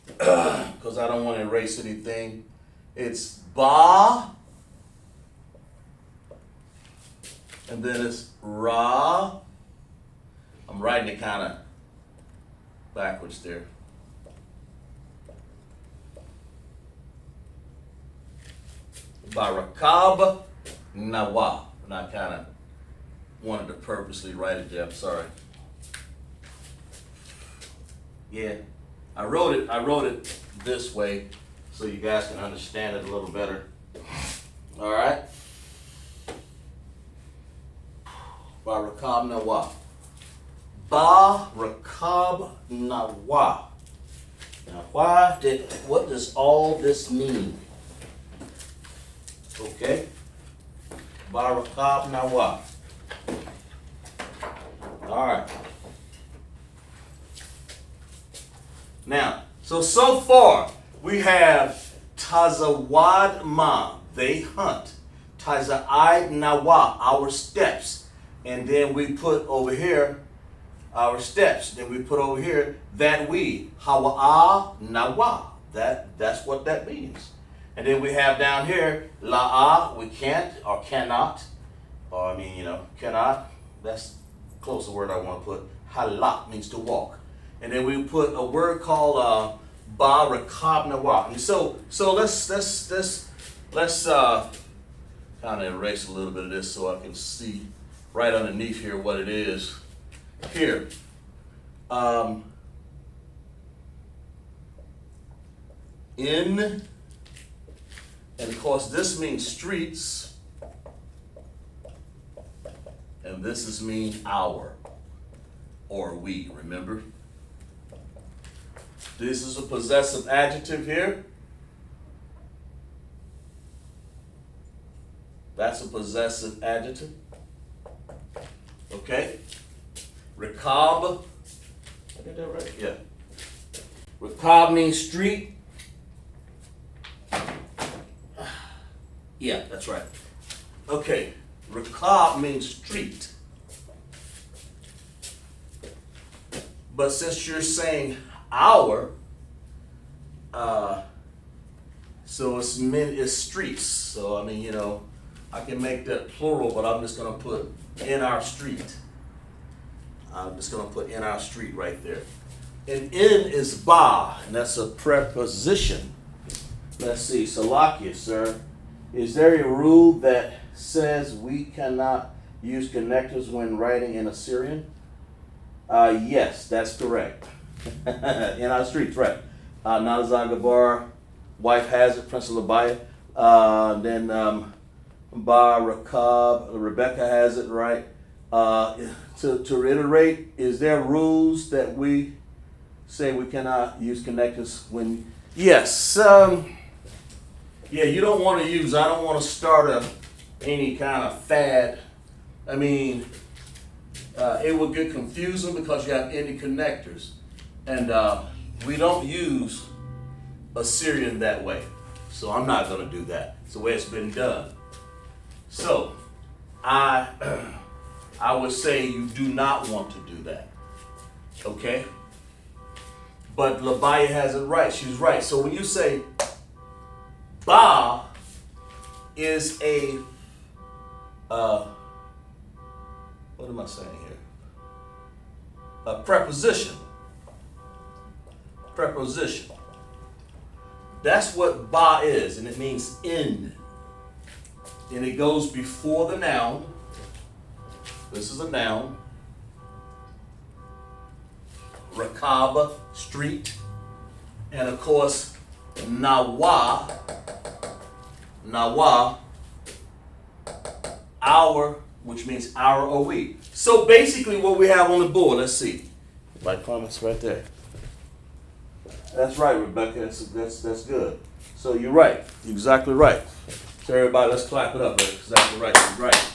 because I don't want to erase anything. It's ba, and then it's ra. I'm writing it kind of backwards there. Barakab Nawa. And I kind of wanted to purposely write it there. I'm sorry. Yeah, I wrote it this way so you guys can understand it a little better. All right. Barakab Nawa. Barakab Nawa. Now, what does all this mean? Okay. Barakab Nawa. All right. Now, so far we have Tazawad Ma, they hunt. Taza'ai Nawa, our steps. And then we put over here our steps. Then we put over here that we. Hawa'a Nawa. That's what that means. And then we have down here, la'a, we can't or cannot. Or I mean, cannot. That's close to the word I want to put. Halak means to walk. And then we put a word called barakab nawa. And so let's kind of erase a little bit of this so I can see right underneath here what it is. Here. In. And of course, this means streets, and this is mean our, or we, remember? This is a possessive adjective here. That's a possessive adjective. Okay? Rakab, I got that right? Yeah. Rakab means street. Yeah, that's right. Okay, Rakab means street. But since you're saying our, so it's streets. So I mean, I can make that plural, but I'm just gonna put in our street. I'm just gonna put in our street right there. And in is ba, and that's a preposition. Let's see, Salakia, sir. Is there a rule that says we cannot use connectors when writing in Assyrian? Yes, that's correct. In our streets, right. Nalazagabar, wife has it, Princess Labaya. Then Barakab, Rebecca has it, right. To reiterate, is there rules that we say we cannot use connectors when? Yes. Yeah, you don't want to use, I don't want to start any kind of fad. I mean, it would get confusing because you have any connectors. And we don't use Assyrian that way. So I'm not going to do that. It's the way it's been done. So I would say you do not want to do that. Okay? But Labaya has it right. She's right. So when you say ba is a, what am I saying here? A preposition. Preposition. That's what ba is, and it means in. And it goes before the noun. This is a noun. Rakab, street. And of course, Nawa, our, which means our or we. So basically what we have on the board, let's see. My comments right there. That's right, Rebecca, that's good. So you're right, you're exactly right. So everybody, let's clap it up. That's exactly right, you're right.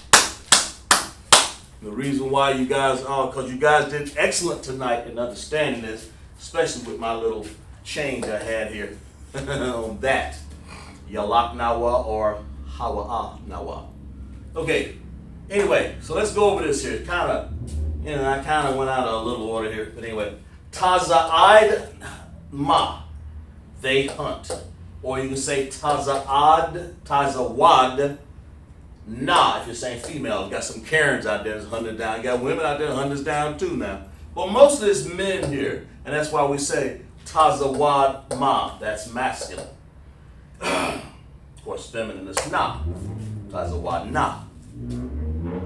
The reason why you guys are, because you guys did excellent tonight in understanding this, especially with my little change I had here on that. Yalak Nawa or Hawa'a Nawa. Okay, anyway, so let's go over this here. I kind of went out of a little order here, but anyway. Taza'id ma, they hunt. Or you can say Taza'ad, Tazawad na, if you're saying female. You got some Karens out there that's hunting down. You got women out there hunting down too now. But most of this men here, and that's why we say Tazawad ma, that's masculine. Of course, feminine is na. Tazawad na.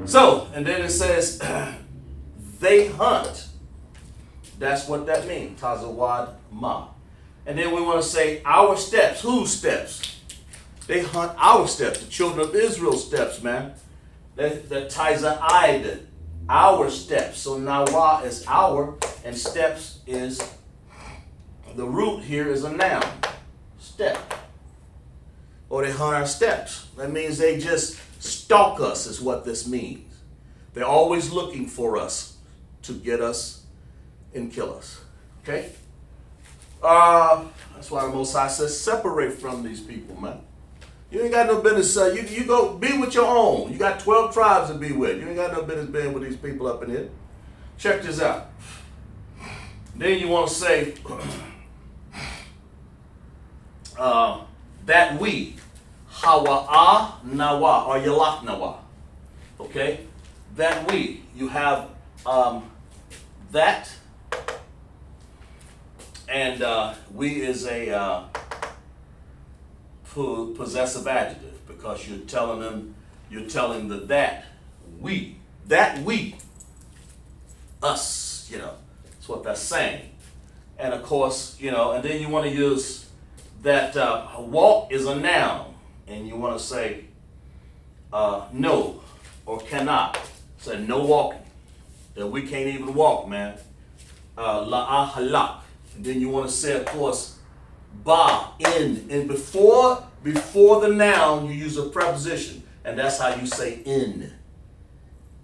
So, and then it says, they hunt. That's what that means. Tazawad ma. And then we want to say our steps. Whose steps? They hunt our steps. The children of Israel's steps, man. The Taza'id, our steps. So Nawa is our, and steps is, the root here is a noun. Step. Or they hunt our steps. That means they just stalk us is what this means. They're always looking for us to get us and kill us. Okay? That's why the Most High says separate from these people, man. You ain't got no business. You go be with your own. You got 12 tribes to be with. You ain't got no business being with these people up in here. Check this out. Then you want to say that we, Hawa'a Nawa, or Yalak Nawa. Okay? That we. You have that. And we is a possessive adjective because you're telling that we, us, that's what that's saying. And of course, and then you want to use that walk is a noun, and you want to say no or cannot. Say no walking, that we can't even walk, man. La'a halak. And then you want to say, of course, ba, in. And before the noun, you use a preposition. And that's how you say in.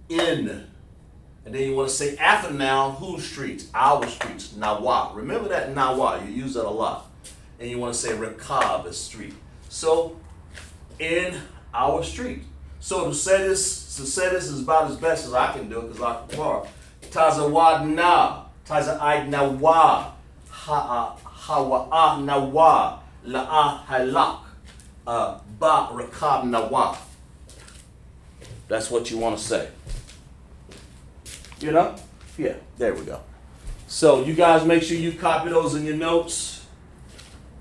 In. And then you want to say after noun, whose streets? Our streets. Nawa. Remember that nawa. You use that a lot. And you want to say rekab is street. So, in our street. So to say this is about as best as I can do it, because I can par. Tazawad na. Taza'id nawa. Hawa'a nawa, la'a halak, ba rakab nawa. That's what you want to say. Yeah, there we go. So you guys make sure you copy those in your notes.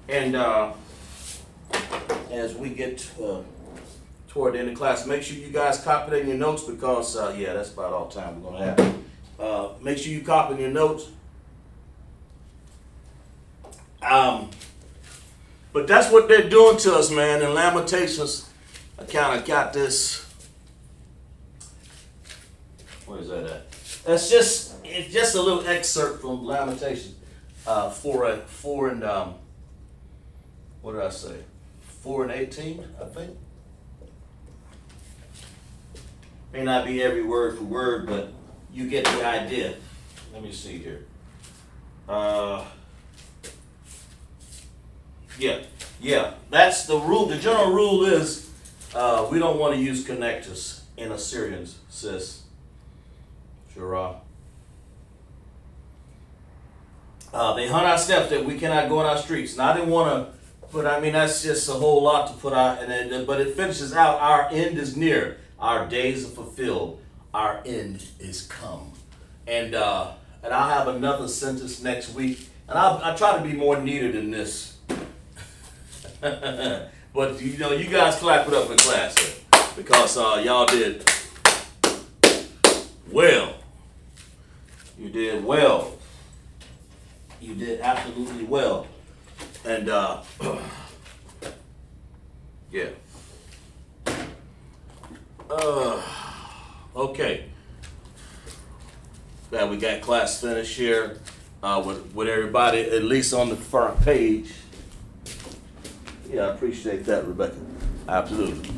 And as we get toward the end of class, make sure you guys copy that in your notes because, that's about all the time we're going to have. Make sure you copy in your notes. But that's what they're doing to us, man. In Lamentations, I kind of got this. Where is that at? It's just a little excerpt from Lamentations. 4 and what did I say? 4 and 18, I think. May not be every word for word, but you get the idea. Let me see here. Yeah. That's the rule. The general rule is we don't want to use connectors in Assyrians, sis. Shura. They hunt our steps that we cannot go in our streets. Now I didn't want to put. That's just a whole lot to put out. But it finishes out. Our end is near. Our days are fulfilled. Our end is come. And I'll have another sentence next week. And I'll try to be more neater than this. But you guys clap it up in class here, because y'all did well. You did well. You did absolutely well. And yeah. Okay. Glad we got class finished here with everybody at least on the front page. Yeah, I appreciate that, Rebecca. Absolutely.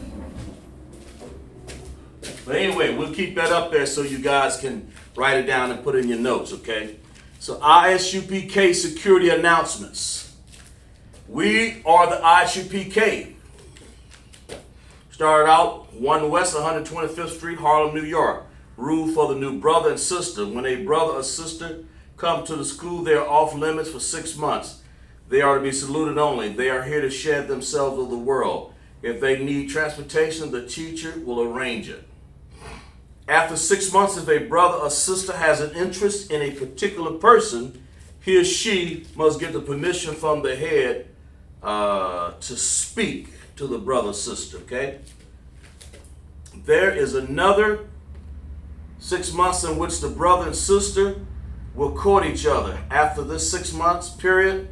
But anyway, we'll keep that up there so you guys can write it down and put it in your notes, okay? So ISUPK security announcements. We are the ISUPK. Started out 1 West 125th Street, Harlem, New York. Rule for the new brother and sister. When a brother or sister come to the school, they are off limits for 6 months. They are to be saluted only. They are here to shed themselves of the world. If they need transportation, the teacher will arrange it. After 6 months, if a brother or sister has an interest in a particular person, he or she must get the permission from the head to speak to the brother or sister, okay? There is another 6 months in which the brother and sister will court each other. After this 6 months period,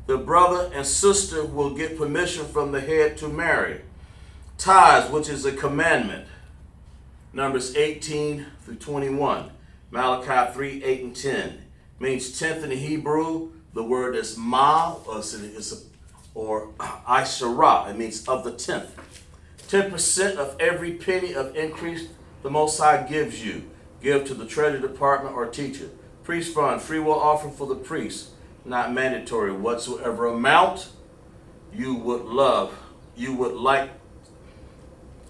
the brother and sister will get permission from the head to marry. Tithes, which is a commandment. Numbers 18 through 21. Malachi 3, 8 and 10. Means tenth in the Hebrew. The word is ma, or Isharah. It means of the tenth. 10% of every penny of increase the Most High gives you. Give to the Treasury Department or teacher. Priest fund, free will offering for the priest. Not mandatory. Whatsoever amount you would like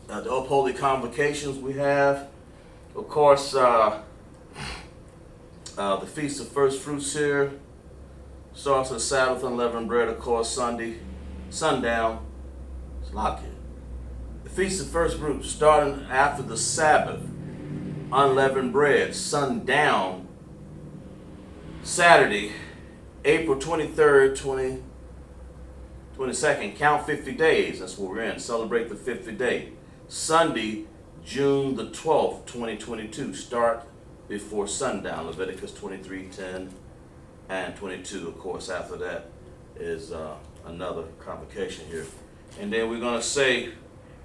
the uphold the convocations we have. Of course, the Feast of First Fruits here. Starts with Sabbath, unleavened bread, of course, Sunday, sundown. It's locked in. The Feast of First Fruits, starting after the Sabbath, unleavened bread, sundown, Saturday, April 23rd, 22nd, count 50 days. That's what we're in. Celebrate the 50th day. Sunday, June the 12th, 2022. Start before sundown. Leviticus 23:10 and 22. Of course, after that is another convocation here. And then we're going to say,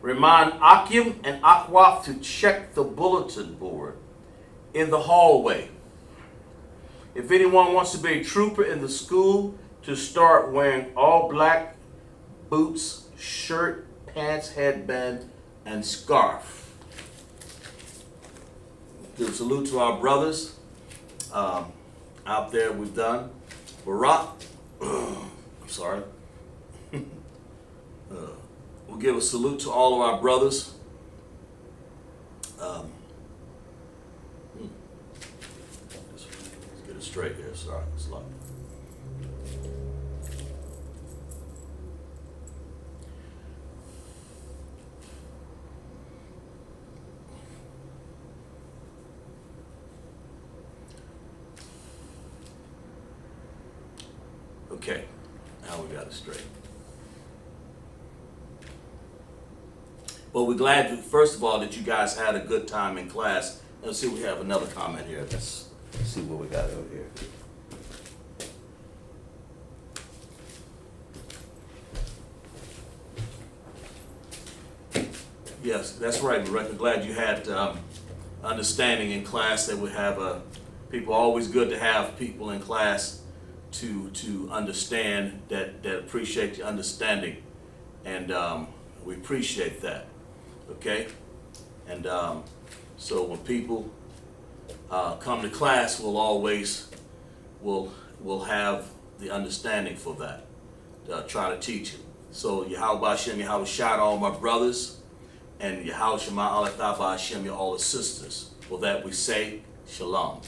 remind Akim and Akwaf to check the bulletin board in the hallway. If anyone wants to be a trooper in the school, to start wearing all black boots, shirt, pants, headband, and scarf. Give a salute to our brothers out there. We've done. Barak, I'm sorry. We'll give a salute to all of our brothers. Let's get it straight here. Sorry, it's locked. Okay, now we got it straight. Well, we're glad, first of all, that you guys had a good time in class. Let's see, we have another comment here. Let's see what we got over here. Yes, that's right. We're glad you had understanding in class, that we have people. Always good to have people in class to understand, that appreciate the understanding, and we appreciate that. Okay, and so when people come to class, we'll always will have the understanding for that. Try to teach it. So Yahweh Hashem, Yahweh Shai, all my brothers, and Yahweh Shema Alatha Hashem, all the sisters. For that we say Shalom.